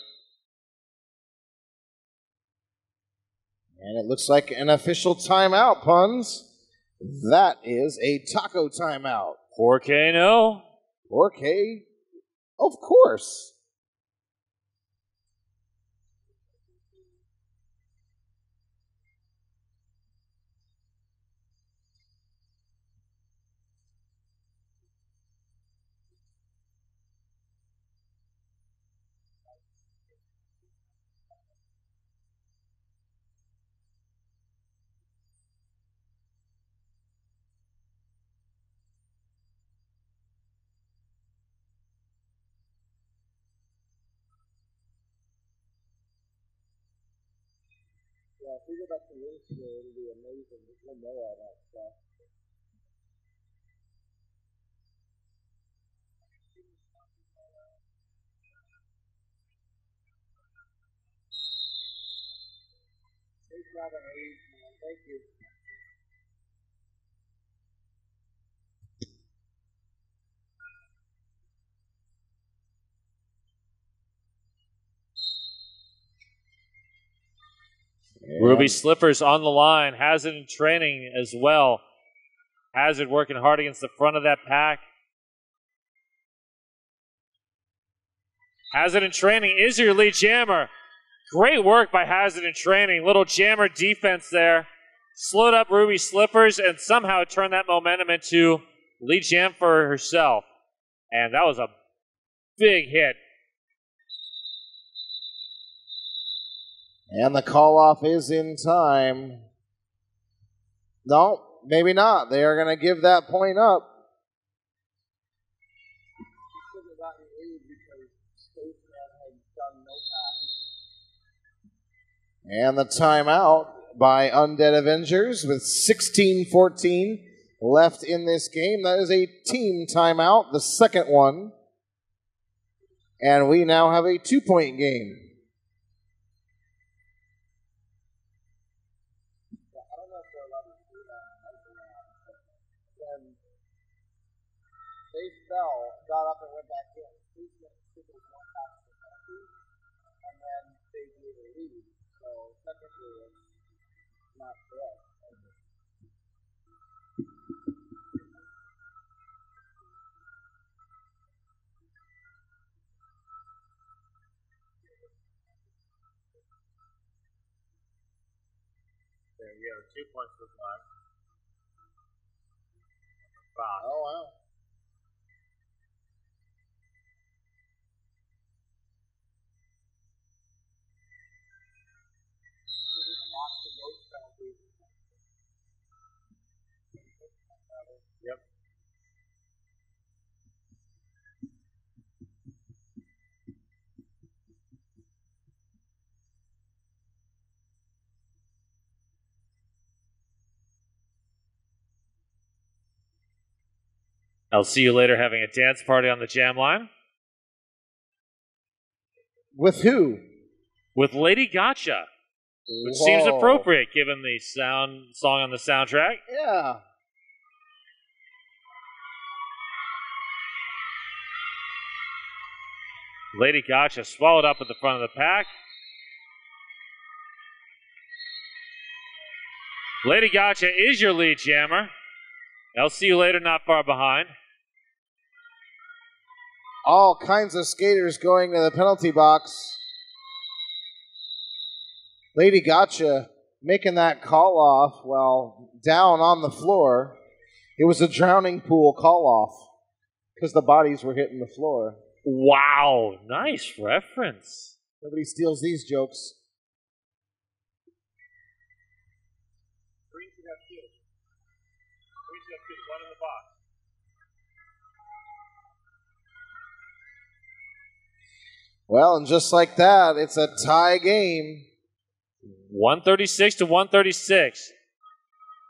And it looks like an official timeout, Puns. That is a taco timeout. 4K no. 4K, of course. Yeah, if we go back to Wednesday, it'll be amazing. We'll know all that stuff. Thank you. Ruby Slippers on the line. Hazard in training as well. Hazard working hard against the front of that pack. Hazard in training is your lead jammer. Great work by Hazard in training. Little jammer defense there. Slowed up Ruby Slippers and somehow turned that momentum into lead jam for herself. And that was a big hit. And the call-off is in time. No, maybe not. They are going to give that point up. And the timeout by Undead Avengers with 16-14 left in this game. That is a team timeout, the second one. And we now have a 2-point game. They fell, got up and went back in. And then they gave a lead. So technically it's not correct. There we go. 2 points for Black. Oh, wow. Yep. I'll see you later having a dance party on the jam line. With who? With Lady Gotcha, which Whoa. seems appropriate given the song on the soundtrack. Yeah. Lady Gotcha swallowed up at the front of the pack. Lady Gotcha is your lead jammer. I'll see you later, not far behind. All kinds of skaters going to the penalty box. Lady Gotcha making that call off while down on the floor. It was a drowning pool call off because the bodies were hitting the floor. Wow, nice reference. Nobody steals these jokes. Green should have two. Green should have two. One in the box. Well, and just like that, it's a tie game. 136 to 136.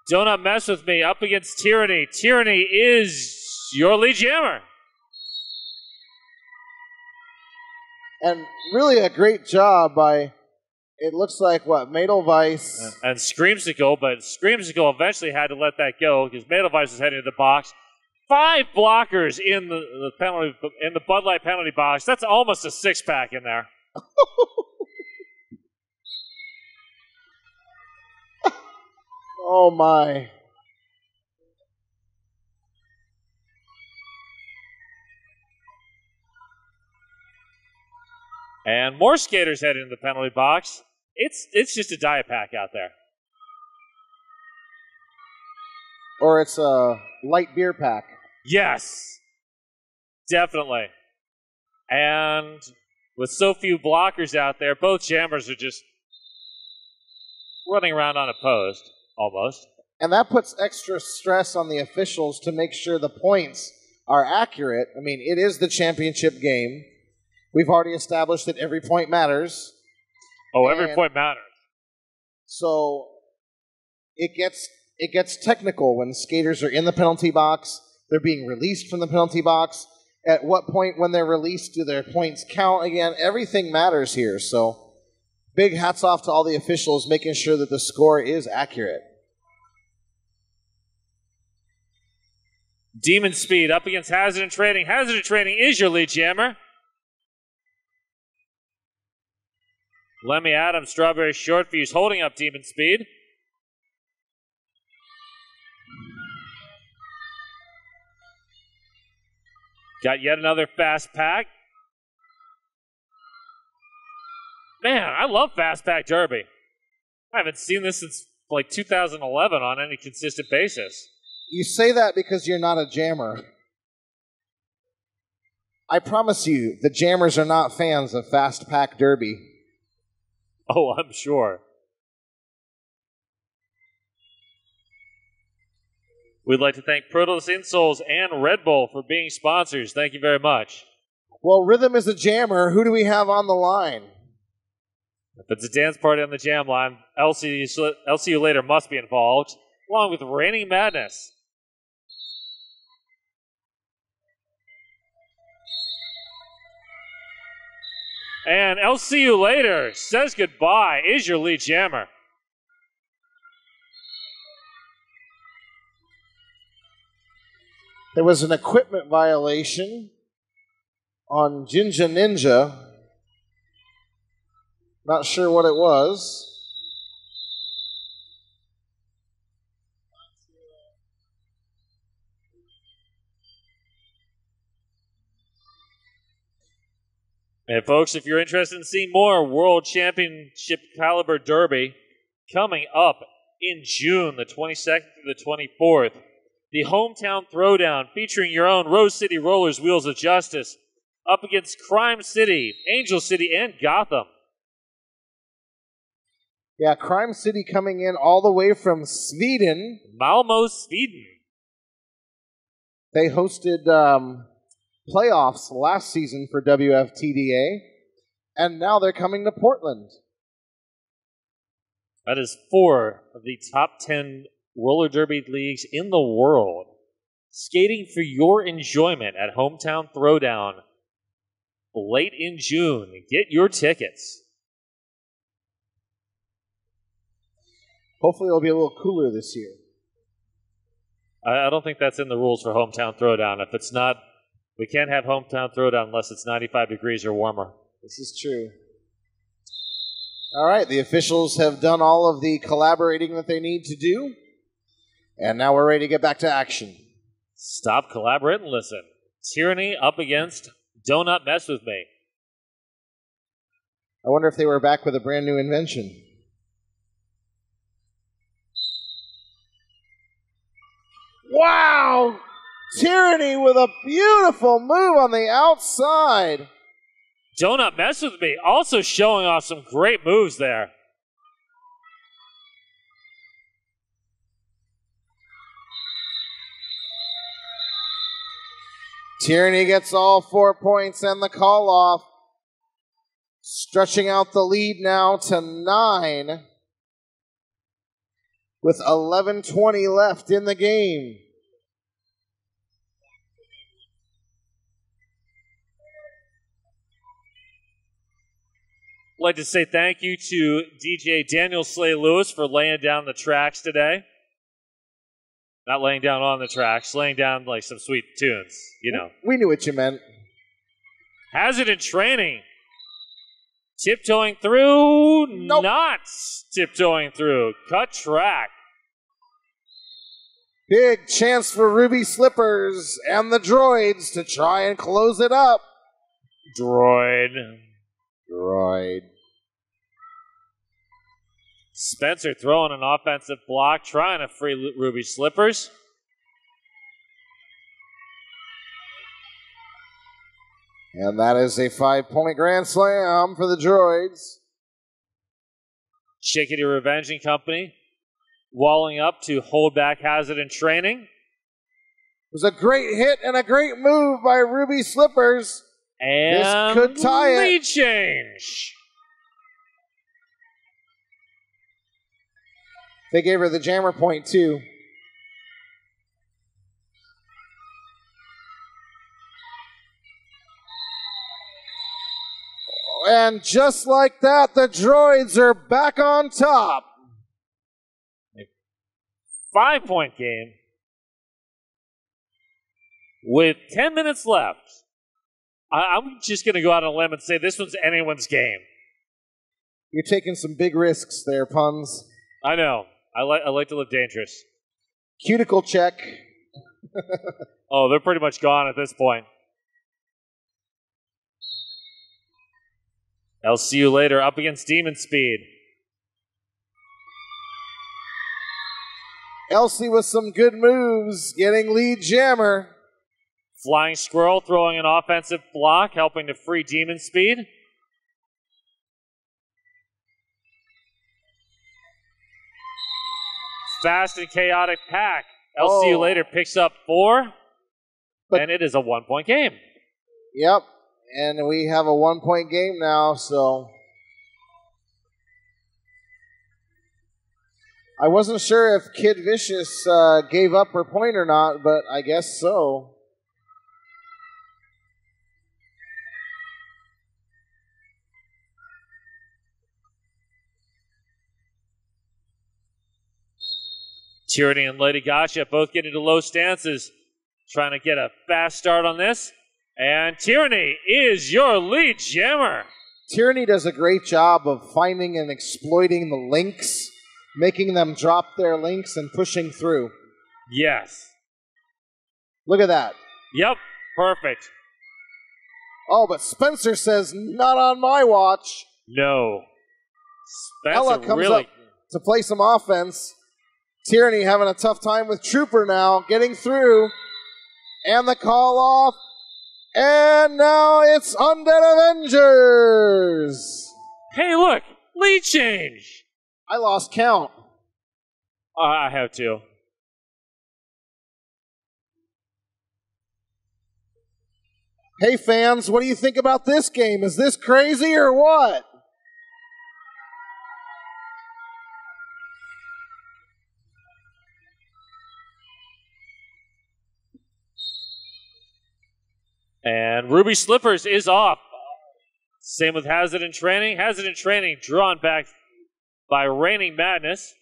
Don't mess with me. Up against Tyranny. Tyranny is your lead jammer. And really a great job by, it looks like, Madelweiss. And Screamsicle, but Screamsicle eventually had to let that go because Madelweiss was heading to the box. 5 blockers in the penalty in the Bud Light penalty box. That's almost a 6-pack in there. Oh my. And more skaters head into the penalty box. It's just a diet pack out there. Or it's a light beer pack. Yes, definitely. And with so few blockers out there, both jammers are just running around unopposed, almost. And that puts extra stress on the officials to make sure the points are accurate. I mean, it is the championship game. We've already established that every point matters. Oh, every point matters. So it gets technical when skaters are in the penalty box. They're being released from the penalty box. At what point when they're released do their points count again? Everything matters here. So big hats off to all the officials making sure that the score is accurate. Demon Speed up against Hazard and Trading. Hazard and Trading is your lead jammer. Lemmy Adams, Strawberry Shortfuse holding up Demon Speed. Got yet another fast pack. Man, I love Fast Pack Derby. I haven't seen this since like 2011 on any consistent basis. You say that because you're not a jammer. I promise you, the jammers are not fans of Fast Pack Derby. Oh, I'm sure. We'd like to thank Protos Insoles and Red Bull for being sponsors. Thank you very much. Well, Rhythm is a jammer. Who do we have on the line? If it's a dance party on the jam line, LCU Later must be involved, along with Raining Madness. And LCU Later says goodbye, is your lead jammer. There was an equipment violation on Jinja Ninja. Not sure what it was. And folks, if you're interested in seeing more World Championship Caliber Derby coming up in June, the 22nd through the 24th, the Hometown Throwdown featuring your own Rose City Rollers Wheels of Justice up against Crime City, Angel City, and Gotham. Yeah, Crime City coming in all the way from Sweden. Malmo, Sweden. They hosted playoffs last season for WFTDA, and now they're coming to Portland. That is 4 of the top 10 roller derby leagues in the world. skating for your enjoyment at Hometown Throwdown late in June. Get your tickets. Hopefully it'll be a little cooler this year. I don't think that's in the rules for Hometown Throwdown. If it's not, we can't have Hometown Throwdown unless it's 95 degrees or warmer. This is true. All right, the officials have done all of the collaborating that they need to do, and now we're ready to get back to action. Stop, collaborate, and listen. Tyranny up against Don't Mess With Me. I wonder if they were back with a brand new invention. Wow! Tyranny with a beautiful move on the outside. Don't Mess With Me also showing off some great moves there. Tyranny gets all 4 points and the call off. Stretching out the lead now to 9 with 11:20 left in the game. I'd like to say thank you to DJ Daniel Slay Lewis for laying down the tracks today. Not laying down on the tracks, laying down like some sweet tunes, you know. We knew what you meant. Hazard in training. Tiptoeing through, Nope. Not tiptoeing through. Cut track. Big chance for Ruby Slippers and the Droids to try and close it up. Droid. Spencer throwing an offensive block, trying to free Ruby Slippers. And that is a 5-point grand slam for the Droids. Chickadee Revenge and Company walling up to hold back Hazard in training. It was a great hit and a great move by Ruby Slippers. And this could tie it. lead change. They gave her the jammer point, too. And just like that, the Droids are back on top. 5-point game with 10 minutes left. I'm just going to go out on a limb and say this one's anyone's game. You're taking some big risks there, Puns. I know. I like to live dangerous. Cuticle check. Oh, they're pretty much gone at this point. I'll see you later up against Demon Speed. Elsie with some good moves, getting lead jammer. Flying Squirrel throwing an offensive block, helping to free Demon Speed. Fast and Chaotic Pack. I'll see you later picks up 4, and it is a 1-point game. Yep, and we have a 1-point game now, so I wasn't sure if Kid Vicious gave up her point or not, but I guess so. Tyranny and Lady Gotcha both getting to low stances, trying to get a fast start on this. And Tyranny is your lead jammer. Tyranny does a great job of finding and exploiting the links, making them drop their links and pushing through. Yes. Look at that. Yep, perfect. Oh, but Spencer says, not on my watch. No. Spencer Ella comes really up to play some offense. Tyranny having a tough time with Trooper now, getting through. And the call off. And now it's Undead Avengers. Hey, look, lead change. I lost count. I have to. Hey, fans, what do you think about this game? Is this crazy or what? And Ruby Slippers is off. Same with Hazard in Training. Hazard in Training drawn back by Reigning Madness.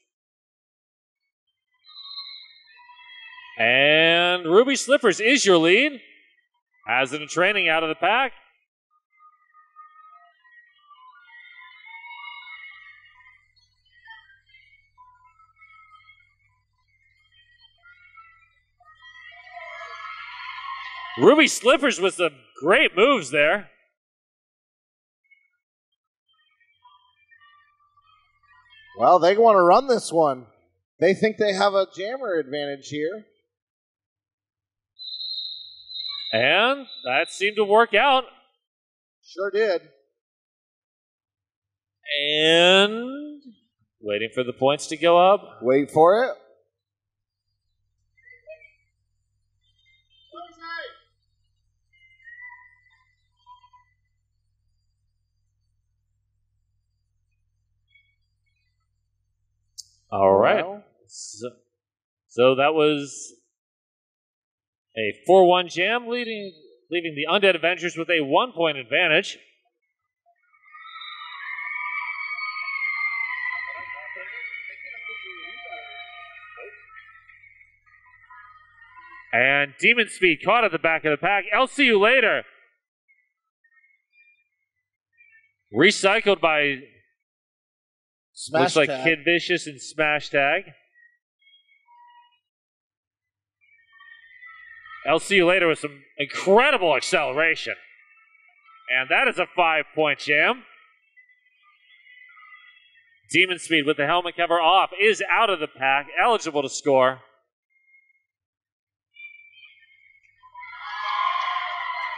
And Ruby Slippers is your lead. Hazard in Training out of the pack. Ruby Slippers with some great moves there. Well, they want to run this one. They think they have a jammer advantage here. And that seemed to work out. Sure did. And waiting for the points to go up. Wait for it. All right. Well. So that was a 4-1 jam, leaving the Undead Avengers with a 1-point advantage. And Demon Speed caught at the back of the pack. I'll see you later. Recycled by Smash looks like tag. Kid Vicious and Smash Tag. I'll see you later with some incredible acceleration. And that is a 5-point jam. Demon Speed with the helmet cover off is out of the pack, eligible to score.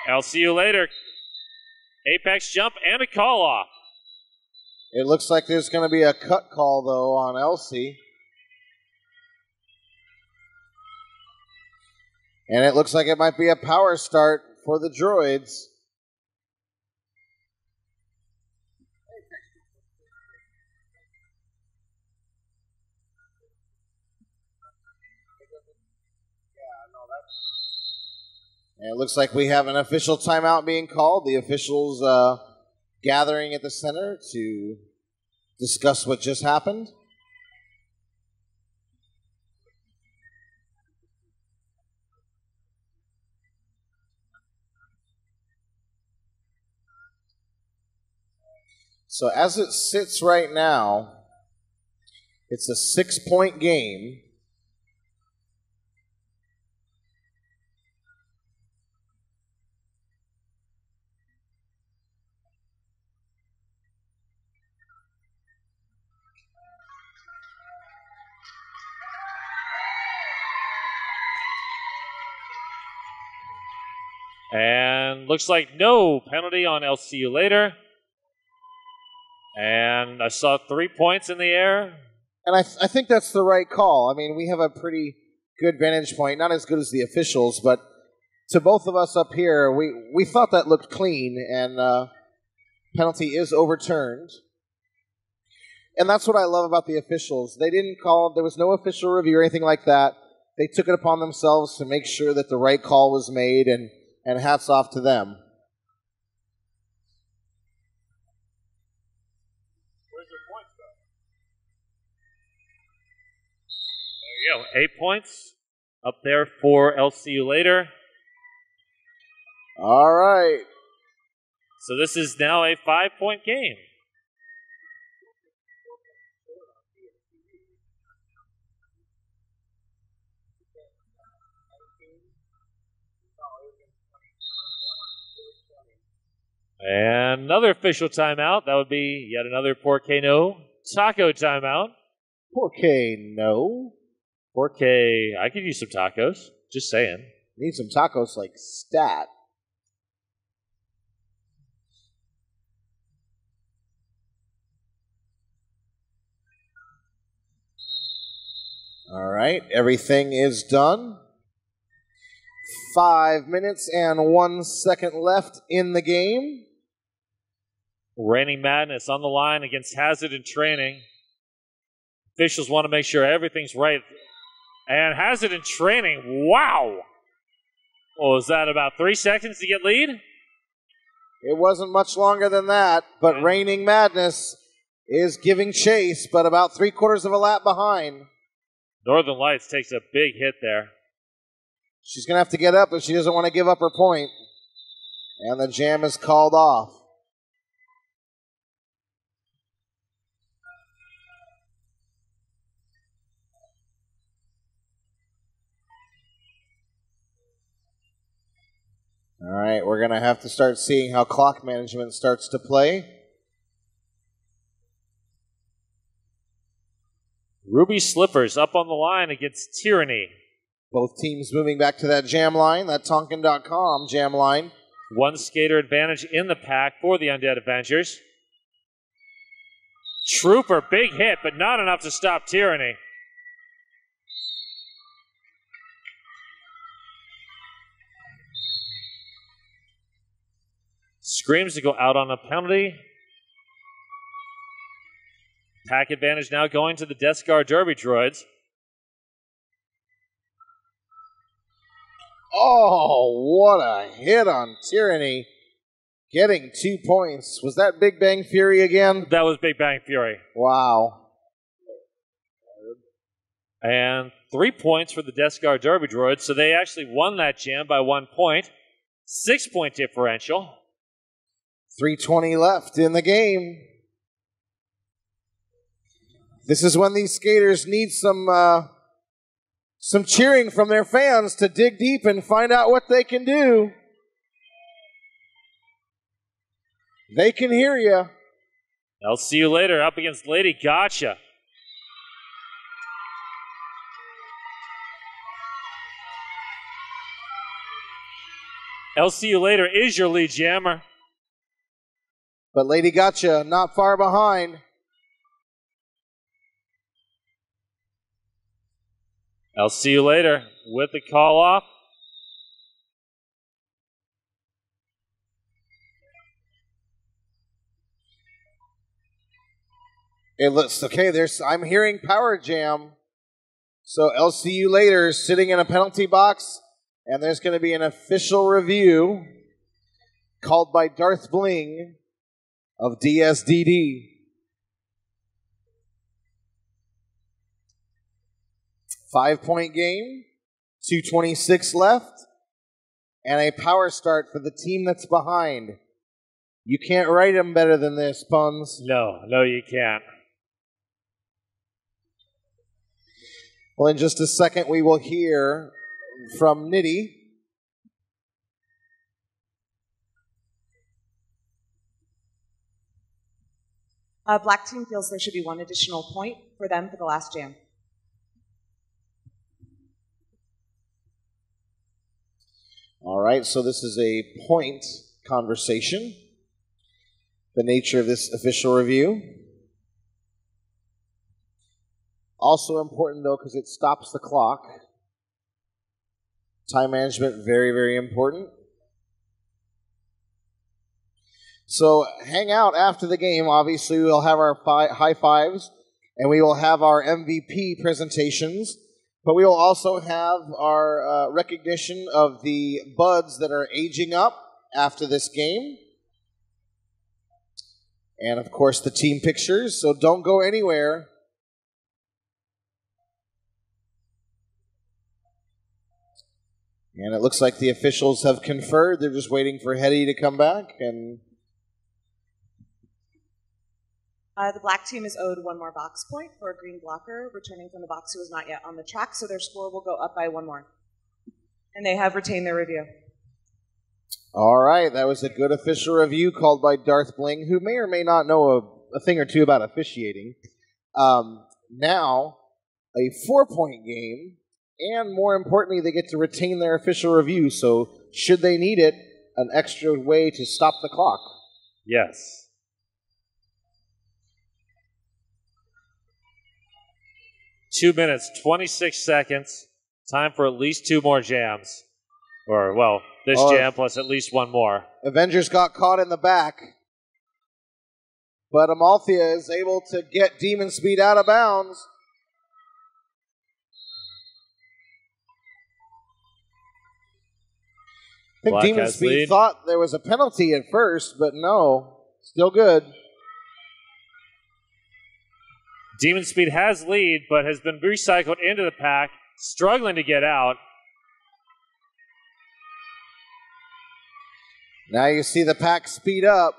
I'll see you later. Apex jump and a call off. It looks like there's going to be a cut call, though, on Elsie. And it looks like it might be a power start for the Droids. And it looks like we have an official timeout being called. The officials gathering at the center to discuss what just happened. So as it sits right now, it's a 6-point game. And looks like no penalty on I'll see you later. And I saw 3 points in the air. And I think that's the right call. I mean, we have a pretty good vantage point, not as good as the officials, but to both of us up here, we thought that looked clean, and penalty is overturned. And that's what I love about the officials. They didn't call, there was no official review or anything like that. They took it upon themselves to make sure that the right call was made, and hats off to them. Where's your points, though? There you go. 8 points up there for I'll see you later. All right. So this is now a 5-point game. And another official timeout. That would be yet another Porcano taco timeout. No. Porque, I could use some tacos. Just saying. Need some tacos like stat. All right, everything is done. 5 minutes and 1 second left in the game. Reigning Madness on the line against Hazard in Training. Officials want to make sure everything's right. And Hazard in Training, wow! Well, was that about 3 seconds to get lead? It wasn't much longer than that, but Reigning Madness is giving chase, but about 3/4 of a lap behind. Northern Lights takes a big hit there. She's going to have to get up if she doesn't want to give up her point. And the jam is called off. All right, we're going to have to start seeing how clock management starts to play. Ruby Slippers up on the line against Tyranny. Both teams moving back to that jam line, that Tonkin.com jam line. One skater advantage in the pack for the Undead Avengers. Trooper, big hit, but not enough to stop Tyranny. Screams to go out on a penalty. Pack advantage now going to the Death Guard Derby Droids. Oh, what a hit on Tyranny. Getting 2 points. Was that Big Bang Fury again? That was Big Bang Fury. Wow. And 3 points for the Death Guard Derby Droids, so they actually won that jam by 1 point. 6-point differential. 3:20 left in the game. This is when these skaters need some cheering from their fans to dig deep and find out what they can do. They can hear you. I'll see you later up against Lady Gotcha. I'll see you later is your lead jammer. But Lady Gotcha not far behind. I'll see you later with the call off. It looks okay. I'm hearing Power Jam. So I'll see you later sitting in a penalty box, and there's going to be an official review called by Darth Bling of DSDD. 5-point game, 2:26 left, and a power start for the team that's behind. You can't write them better than this, Puns. No, you can't. Well, in just a second, we will hear from Nitty. Black team feels there should be 1 additional point for them for the last jam. All right, so this is a point conversation. The nature of this official review. Also important, though, because it stops the clock. Time management, very, very important. So hang out after the game. Obviously, we'll have our high fives, and we will have our MVP presentations. But we will also have our recognition of the buds that are aging up after this game. And, of course, the team pictures. So don't go anywhere. And it looks like the officials have conferred. They're just waiting for Hetty to come back. And the black team is owed 1 more box point for a green blocker returning from the box who is not yet on the track, so their score will go up by 1 more. And they have retained their review. All right, that was a good official review called by Darth Bling, who may or may not know a thing or two about officiating. Now, a 4-point game, and more importantly, they get to retain their official review, so should they need it, an extra way to stop the clock. Yes. Two minutes, 26 seconds. Time for at least 2 more jams. Or, well, this jam plus at least 1 more. Avengers got caught in the back. But Amalthea is able to get Demon Speed out of bounds. I think Black Demon has Speed lead. thought there was a penalty at first, but no. Still good. Demon Speed has lead, but has been recycled into the pack, struggling to get out. Now you see the pack speed up.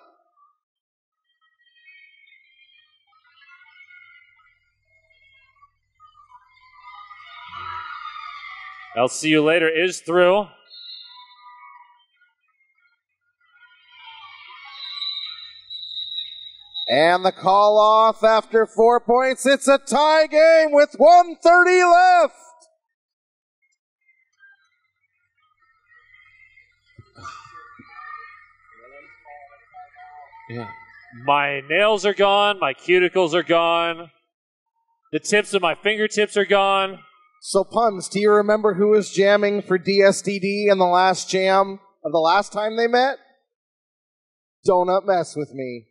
I'll see you later is through. And the call off after 4 points. It's a tie game with 1:30 left. Yeah. My nails are gone. My cuticles are gone. The tips of my fingertips are gone. So, Puns, do you remember who was jamming for DSDD in the last jam of the last time they met? Donut Mess With Me.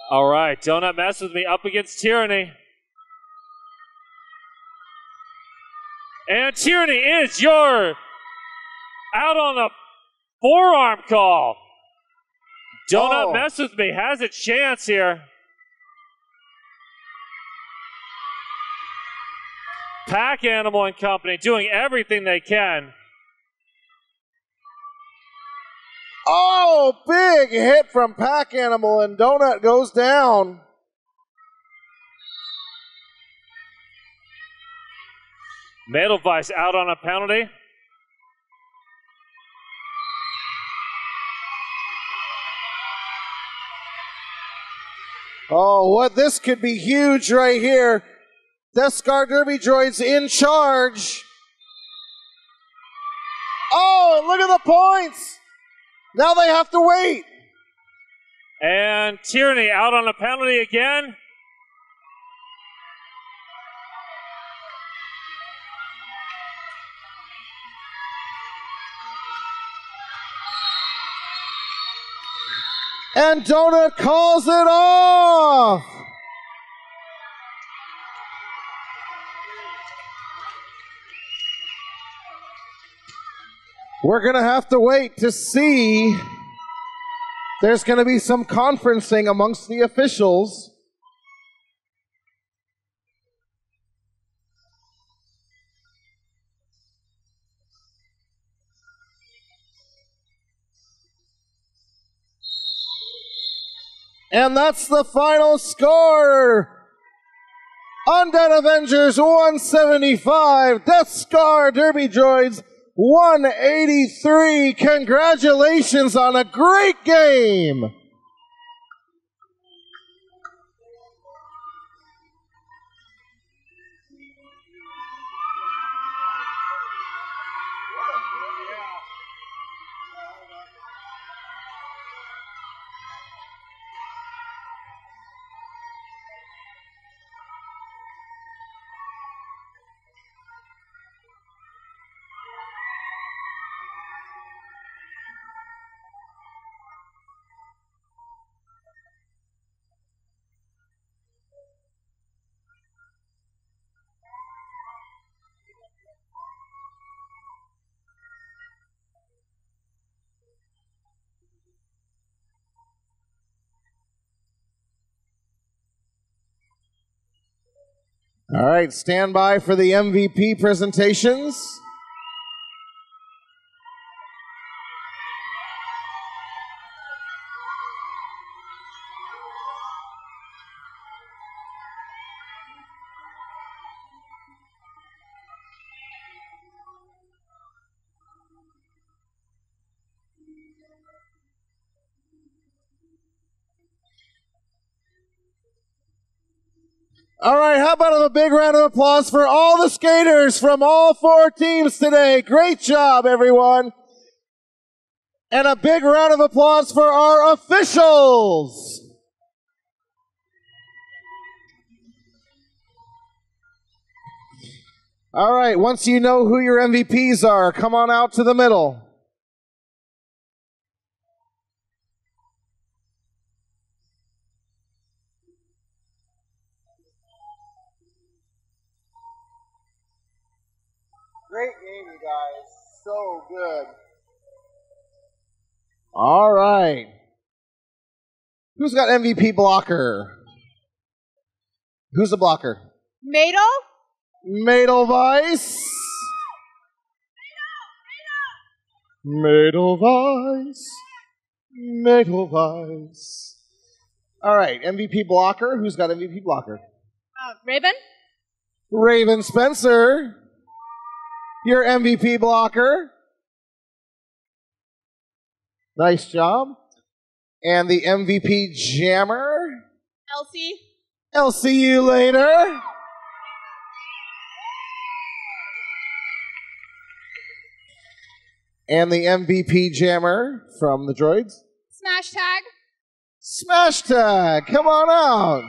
All right, Donut Mess With Me up against Tyranny. And Tyranny is your out on the forearm call. Donut Mess With Me has a chance here. Pack Animal and Company doing everything they can. Oh, big hit from Pack Animal, and Donut goes down. Edelweiss out on a penalty. Oh, what this could be huge right here. Death Scar Derby Droids in charge. Oh, and look at the points. Now they have to wait. And Tyranny out on a penalty again. And Donut calls it off. We're going to have to wait to see. There's going to be some conferencing amongst the officials. And that's the final score. Undead Avengers 175, Death Scar Derby Droids 183. Congratulations on a great game. All right, stand by for the MVP presentations. All right, how about a big round of applause for all the skaters from all 4 teams today. Great job, everyone. And a big round of applause for our officials. All right, once you know who your MVPs are, come on out to the middle. Great game, you guys. So good. All right. Who's got MVP blocker? Who's the blocker? Madelweiss. Madelweiss. All right, MVP blocker. Who's got MVP blocker? Raven. Raven Spencer. Your MVP blocker. Nice job. And the MVP jammer. Elsie. I'll see you later. And the MVP jammer from the Droids. Smash tag. Smash tag. Come on out.